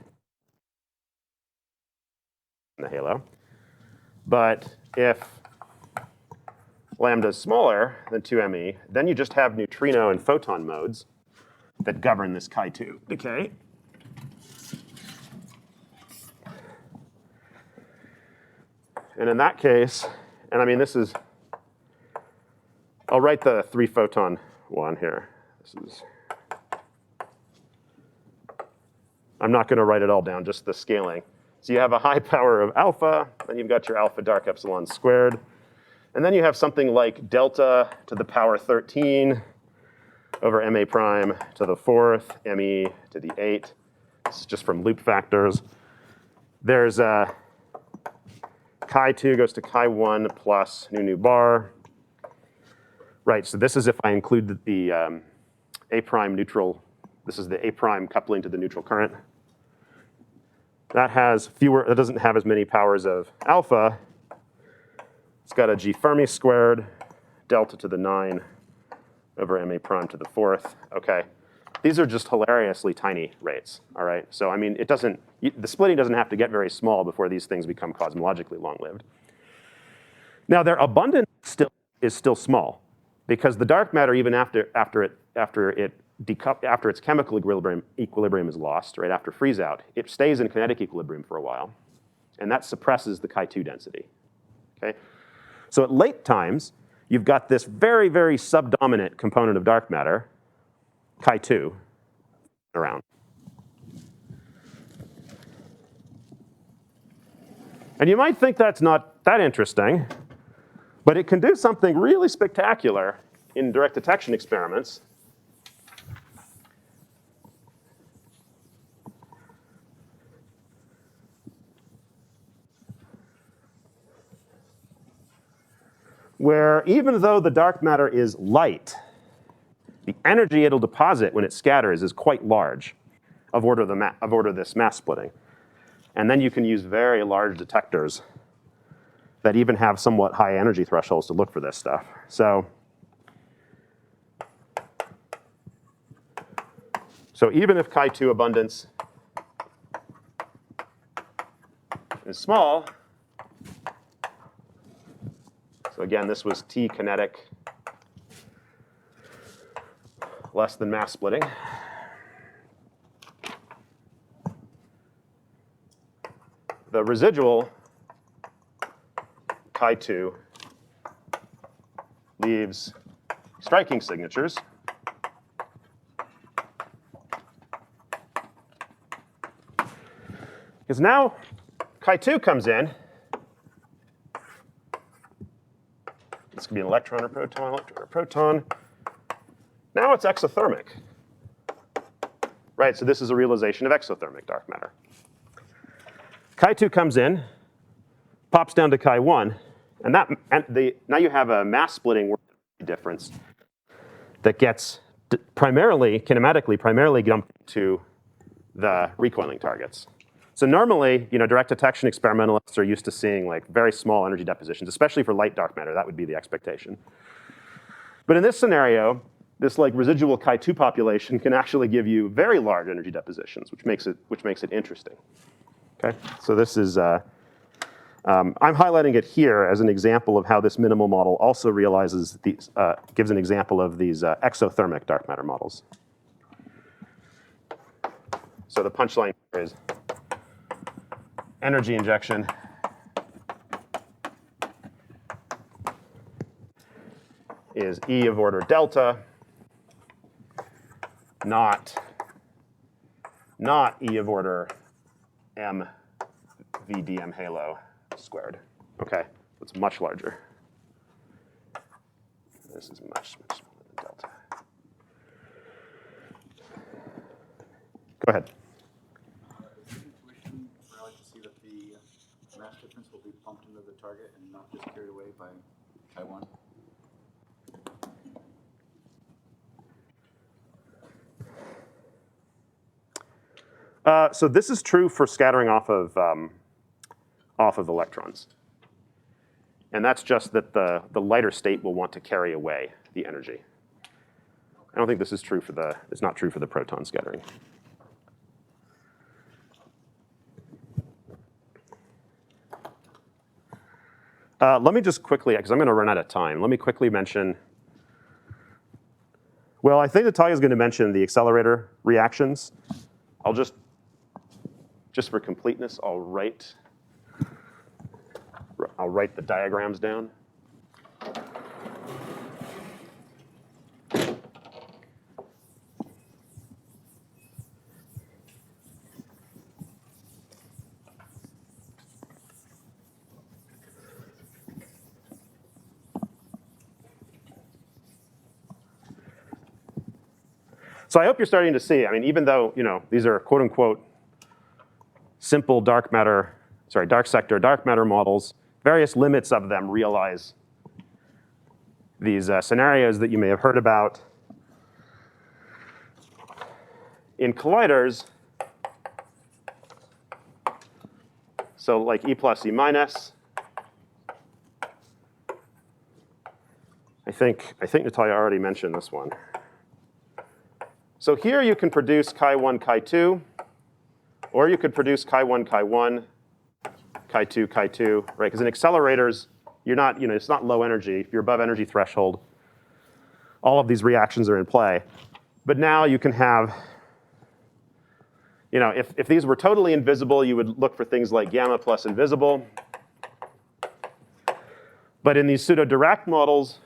in the halo. But if lambda is smaller than 2me, then you just have neutrino and photon modes that govern this chi2 decay. And in that case, and I mean this is, I'll write the 3 photon one here. I'm not going to write it all down, just the scaling. So you have a high power of alpha, then you've got your alpha dark epsilon squared. And then you have something like delta to the power 13 over ma prime to the 4th, me to the 8. This is just from loop factors. There's chi2 goes to chi1 plus nu bar. Right, so this is if I include the A prime neutral. This is the A prime coupling to the neutral current. That has fewer, that doesn't have as many powers of alpha. It's got a G Fermi squared, delta to the 9 over ma prime to the 4th. Okay, these are just hilariously tiny rates, all right? So I mean, the splitting doesn't have to get very small before these things become cosmologically long-lived. Now their abundance is still small, because the dark matter, even after its chemical equilibrium is lost, right after freeze out, it stays in kinetic equilibrium for a while, and that suppresses the chi2 density. Okay, so at late times, you've got this very, very subdominant component of dark matter, chi2, around. And you might think that's not that interesting, but it can do something really spectacular in direct detection experiments. Where even though the dark matter is light, the energy it'll deposit when it scatters is quite large, of order this mass splitting. And then you can use very large detectors that even have somewhat high energy thresholds to look for this stuff. So even if chi2 abundance is small, so again, this was T kinetic less than mass splitting. The residual chi2 leaves striking signatures. Because now chi2 comes in. This could be an electron or proton, Now it's exothermic. Right, so this is a realization of exothermic dark matter. Chi2 comes in, pops down to chi1, And now you have a mass splitting difference that gets kinematically primarily dumped to the recoiling targets. So normally, direct detection experimentalists are used to seeing like very small energy depositions, especially for light dark matter. That would be the expectation. But in this scenario, this like residual Chi2 population can actually give you very large energy depositions, which makes it interesting. Okay, so this is I'm highlighting it here as an example of how this minimal model also realizes these, gives an example of these exothermic dark matter models. So the punchline here is energy injection is E of order delta, not E of order m v dm halo squared. Okay, it's much larger. This is much smaller than delta. Go ahead. Is the intuition where I like to see that the mass difference will be pumped into the target and not just carried away by Chi1? So this is true for scattering off of electrons. And that's just that the lighter state will want to carry away the energy. I don't think this is true it's not true for the proton scattering. Let me just quickly, because I'm going to run out of time, let me quickly mention, well, I think Natalia is going to mention the accelerator reactions. I'll just for completeness, I'll write the diagrams down. So I hope you're starting to see, I mean, even though, these are quote unquote simple dark sector dark matter models, various limits of them realize these scenarios that you may have heard about. In colliders, so like E plus E minus, I think Natalia already mentioned this one. So here you can produce Chi1, Chi2, or you could produce Chi1, Chi1, Chi2, Chi2, right? Because in accelerators, you're not, it's not low energy. If you're above energy threshold, all of these reactions are in play. But now you can have, if these were totally invisible, you would look for things like gamma plus invisible. But in these pseudo-Dirac models,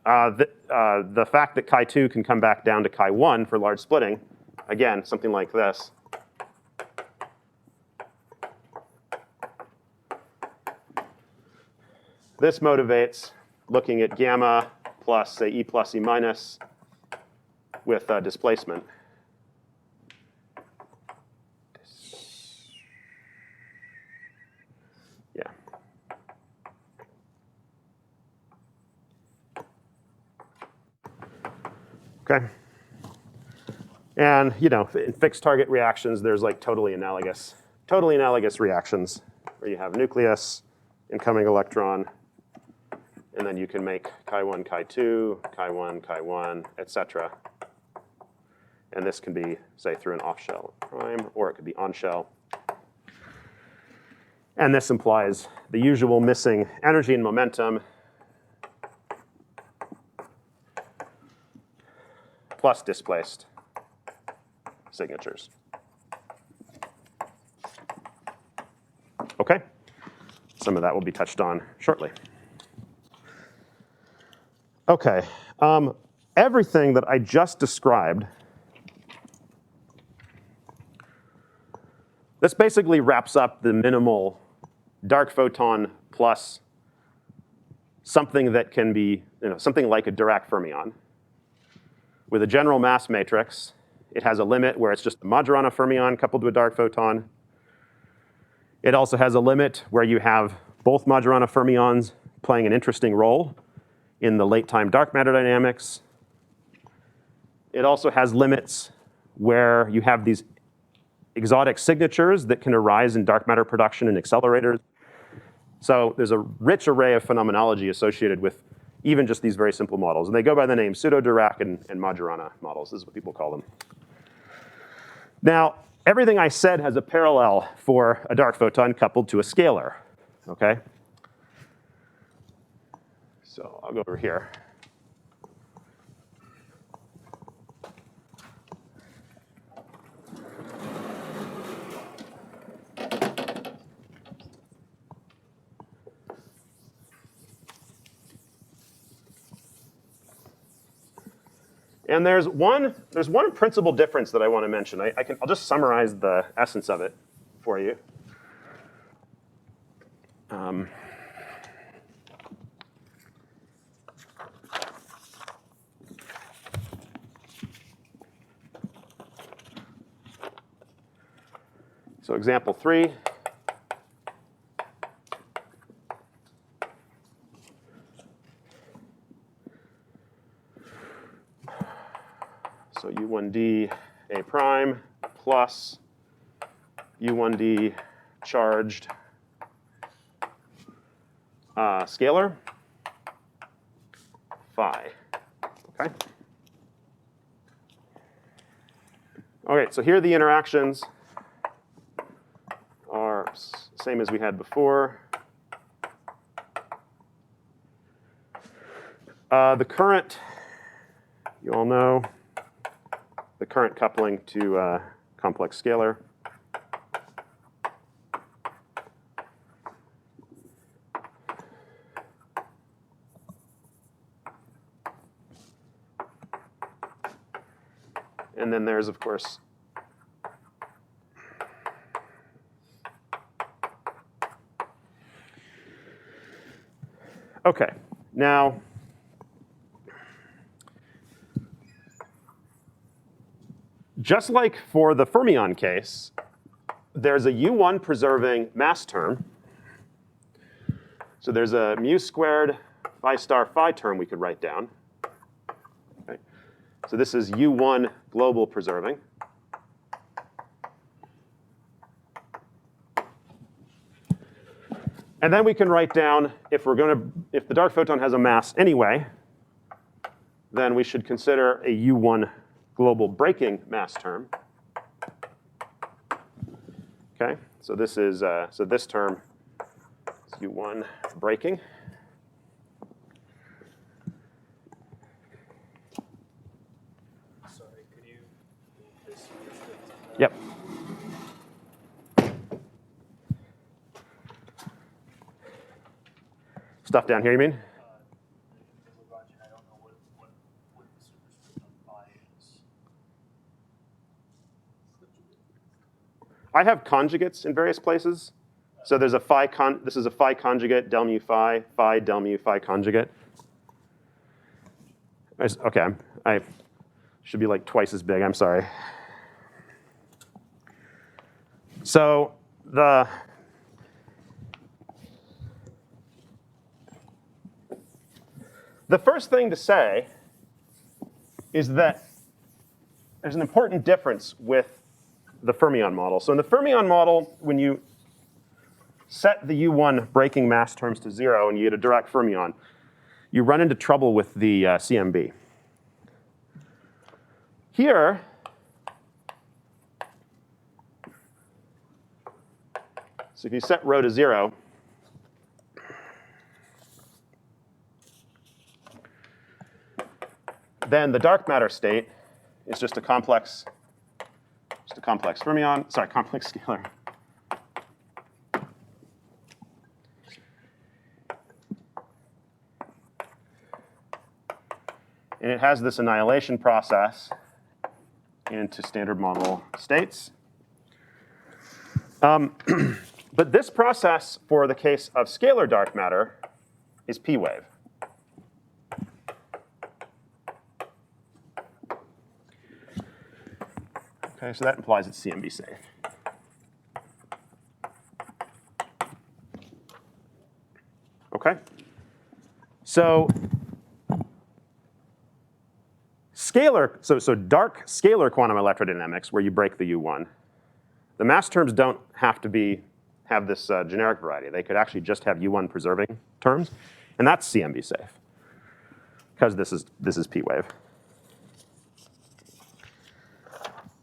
the fact that Chi2 can come back down to Chi1 for large splitting, again, something like this. This motivates looking at gamma plus, say, E plus E minus with displacement. Yeah. Okay. And in fixed target reactions, there's like totally analogous reactions where you have nucleus, incoming electron, and then you can make Chi1, Chi2, Chi1, Chi1, etc. And this can be, say, through an off-shell prime, or it could be on-shell. And this implies the usual missing energy and momentum plus displaced signatures. Okay? Some of that will be touched on shortly. Okay, everything that I just described, this basically wraps up the minimal dark photon plus something that can be, something like a Dirac fermion. With a general mass matrix, it has a limit where it's just a Majorana fermion coupled to a dark photon. It also has a limit where you have both Majorana fermions playing an interesting role in the late-time dark matter dynamics. It also has limits where you have these exotic signatures that can arise in dark matter production and accelerators. So there's a rich array of phenomenology associated with even just these very simple models. And they go by the name pseudo-Dirac and Majorana models. This is what people call them. Now, everything I said has a parallel for a dark photon coupled to a scalar, okay? So I'll go over here. And there's one principal difference that I want to mention. I'll just summarize the essence of it for you. So example 3. So U1D A prime plus U1D charged scalar phi. Okay. Okay, so here the interactions are same as we had before. The current, you all know, the current coupling to complex scalar. And then there's, of course, okay, now, just like for the fermion case, there's a U1 preserving mass term. So there's a mu squared phi star phi term we could write down. Okay. So this is U1 global preserving. And then we can write down, if the dark photon has a mass anyway, then we should consider a U1 global breaking mass term. Okay, so this is this term is U1 breaking. Sorry, could you move this? Yep. Stuff down here, you mean? The Lagrangian, I don't know what the superscript on phi is. I have conjugates in various places. So there's a phi this is a phi conjugate, del mu phi del mu phi conjugate. Okay, I should be like twice as big, I'm sorry. So the first thing to say is that there's an important difference with the fermion model. So in the fermion model, when you set the U1 breaking mass terms to 0 and you get a Dirac fermion, you run into trouble with the CMB. Here, so if you set rho to 0, then the dark matter state is just a complex fermion, sorry, complex scalar. And it has this annihilation process into standard model states. But this process for the case of scalar dark matter is p-wave. Okay, so that implies it's CMB safe. Okay. So dark scalar quantum electrodynamics, where you break the U1, the mass terms don't have to have this generic variety. They could actually just have U1 preserving terms, and that's CMB safe, because this is P wave.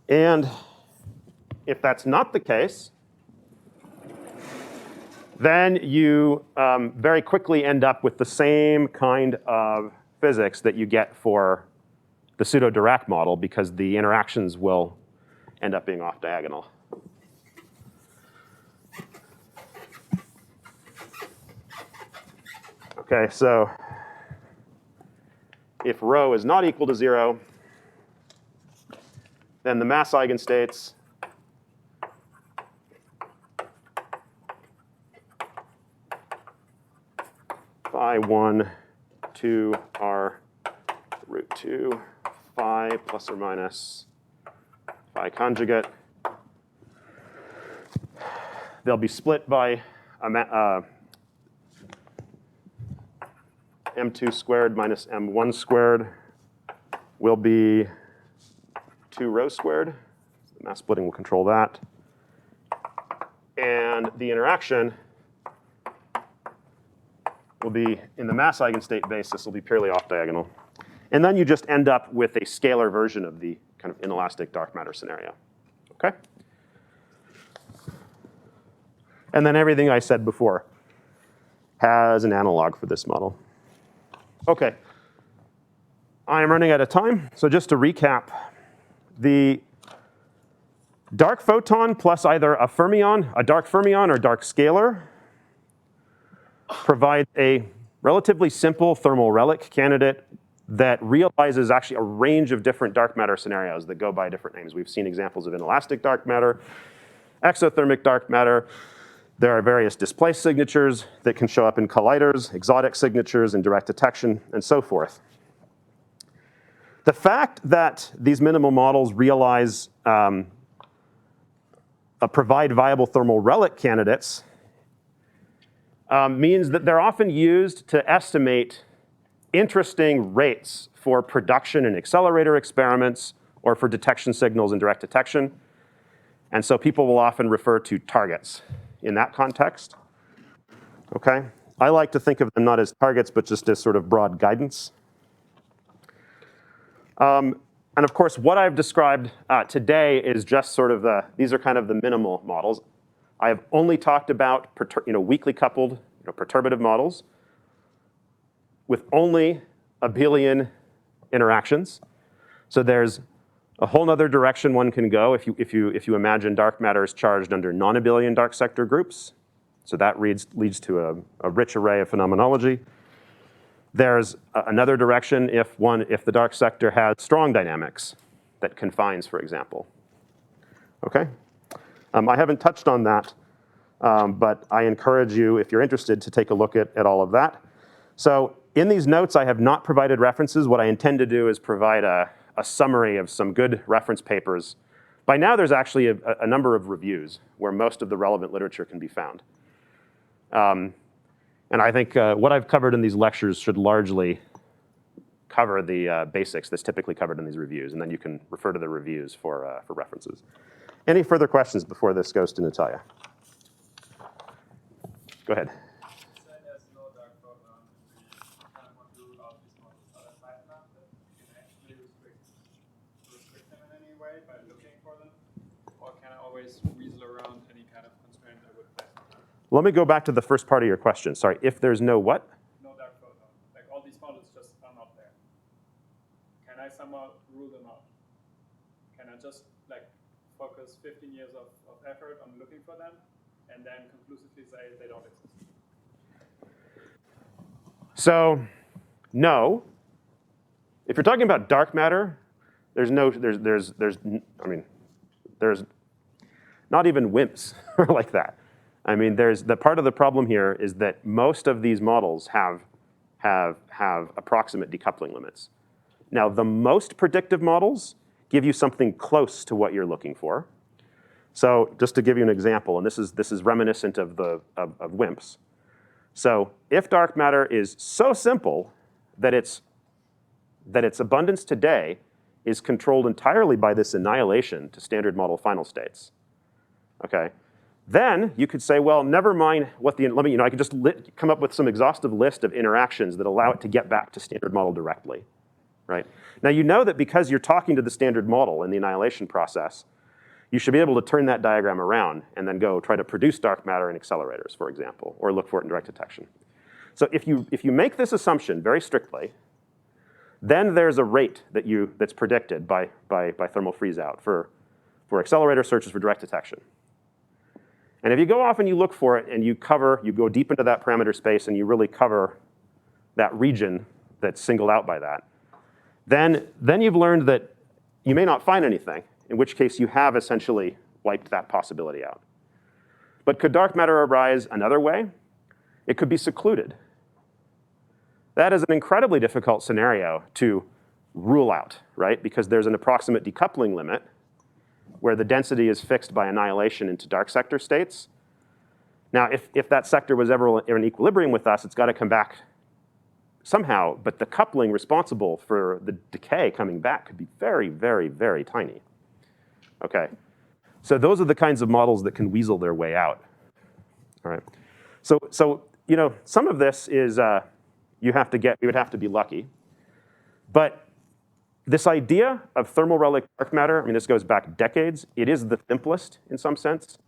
And if that's not the case, then you very quickly end up with the same kind of physics that you get for the pseudo-Dirac model, because the interactions will end up being off diagonal. Okay, so if rho is not equal to 0, then the mass eigenstates phi 1, 2 are root 2 phi plus or minus phi conjugate. They'll be split by m2 squared minus m1 squared will be 2 rho squared. The mass splitting will control that. And the interaction will be, in the mass eigenstate basis, will be purely off diagonal. And then you just end up with a scalar version of the kind of inelastic dark matter scenario. Okay? And then everything I said before has an analog for this model. Okay. I am running out of time, so just to recap, the dark photon plus either a fermion, a dark fermion, or dark scalar provides a relatively simple thermal relic candidate that realizes actually a range of different dark matter scenarios that go by different names. We've seen examples of inelastic dark matter, exothermic dark matter. There are various displaced signatures that can show up in colliders, exotic signatures in direct detection, and so forth. The fact that these minimal models realize provide viable thermal relic candidates means that they're often used to estimate interesting rates for production in accelerator experiments or for detection signals in direct detection. And so people will often refer to targets in that context. Okay? I like to think of them not as targets, but just as sort of broad guidance. And of course, what I've described today is just sort of these are kind of the minimal models. I have only talked about weakly coupled perturbative models with only abelian interactions. So there's a whole other direction one can go if you imagine dark matter is charged under non-abelian dark sector groups. So that leads to a rich array of phenomenology. There's another direction if the dark sector has strong dynamics that confines, for example. Okay? I haven't touched on that, but I encourage you, if you're interested, to take a look at all of that. So in these notes, I have not provided references. What I intend to do is provide a summary of some good reference papers. By now, there's actually a number of reviews where most of the relevant literature can be found. And I think what I've covered in these lectures should largely cover the basics that's typically covered in these reviews, and then you can refer to the reviews for references. Any further questions before this goes to Natalia? Go ahead. You said there's no dark photon, and we kind of want to rule out these models. Are there side enough that you can actually restrict them in any way by looking for them? Or can I always weasel around any kind of constraint I would place on them? Let me go back to the first part of your question. Sorry, if there's no what? No dark photon. Like all these models just are not there. Can I somehow rule them out? Can I just like focus 15 years of effort on looking for them and then conclusively say they don't exist? So, no. If you're talking about dark matter, there's not even WIMPs like that. I mean, the part of the problem here is that most of these models have approximate decoupling limits. Now, the most predictive models give you something close to what you're looking for. So just to give you an example, and this is reminiscent of WIMPs. So if dark matter is so simple that its abundance today is controlled entirely by this annihilation to standard model final states, okay? Then you could say, well, never mind what I could just come up with some exhaustive list of interactions that allow it to get back to standard model directly, right? Now you know that because you're talking to the standard model in the annihilation process, you should be able to turn that diagram around and then go try to produce dark matter in accelerators, for example, or look for it in direct detection. So if you make this assumption very strictly, then there's a rate that's predicted by thermal freeze out for accelerator searches for direct detection. And if you go off and you look for it and you go deep into that parameter space and you really cover that region that's singled out by that, then you've learned that you may not find anything, in which case you have essentially wiped that possibility out. But could dark matter arise another way? It could be secluded. That is an incredibly difficult scenario to rule out, right? Because there's an approximate decoupling limit where the density is fixed by annihilation into dark sector states. Now, if that sector was ever in equilibrium with us, it's got to come back somehow, but the coupling responsible for the decay coming back could be very, very, very tiny. Okay, so those are the kinds of models that can weasel their way out. All right, so some of this is we would have to be lucky, but this idea of thermal relic dark matter, I mean, this goes back decades. It is the simplest in some sense.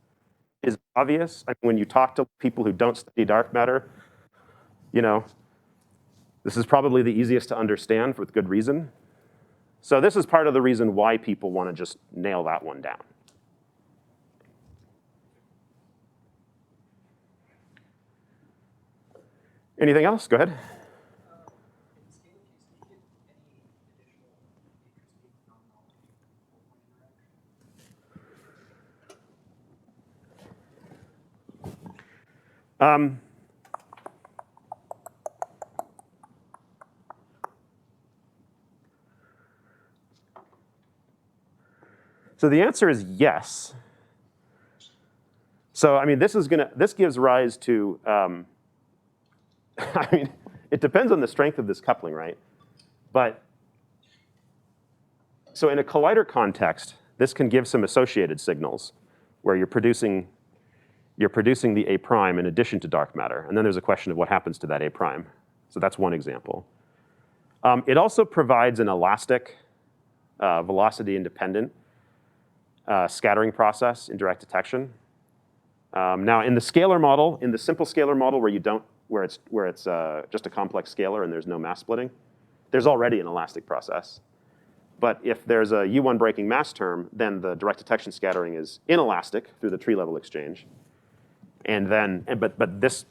It is obvious. I mean, when you talk to people who don't study dark matter, this is probably the easiest to understand with good reason. So this is part of the reason why people want to just nail that one down. Anything else? Go ahead. So the answer is yes. So I mean, this gives rise to, I mean, it depends on the strength of this coupling, right? But so in a collider context, this can give some associated signals where you're producing the A prime in addition to dark matter. And then there's a question of what happens to that A prime. So that's one example. It also provides an elastic, velocity independent scattering process in direct detection. Now in the scalar model, in the simple scalar model where it's just a complex scalar and there's no mass splitting, there's already an elastic process. But if there's a U1 breaking mass term, then the direct detection scattering is inelastic through the tree level exchange. And then, but this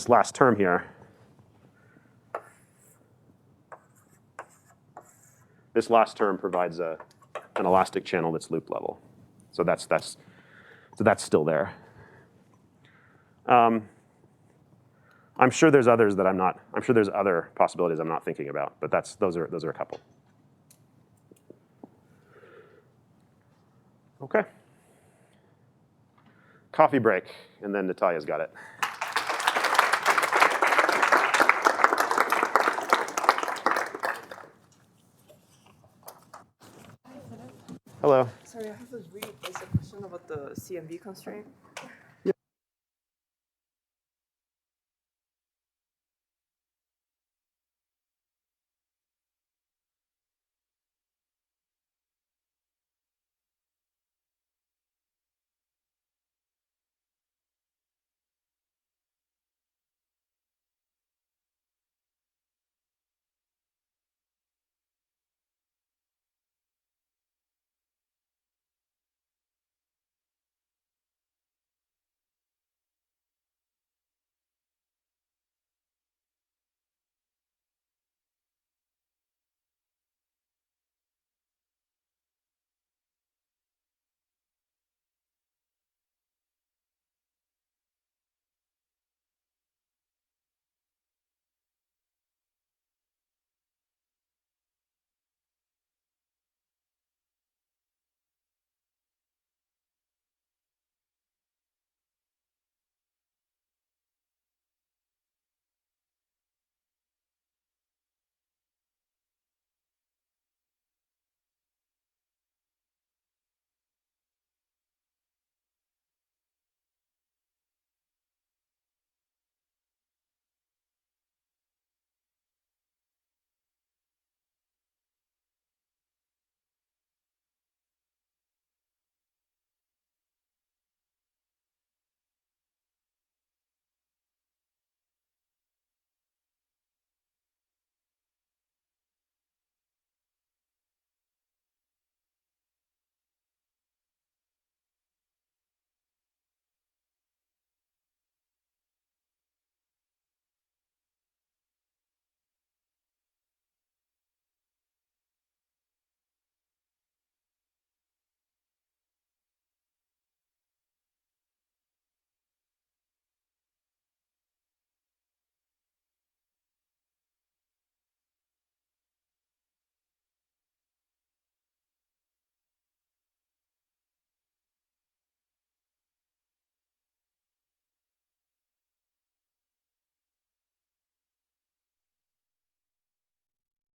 last term here, this last term provides an elastic channel that's loop level. So that's still there. I'm sure there's others that I'm sure there's other possibilities I'm not thinking about, but those are a couple. Okay. Coffee break, and then Natalia's got it. Hello. Sorry, I have a really basic question about the CMB constraint.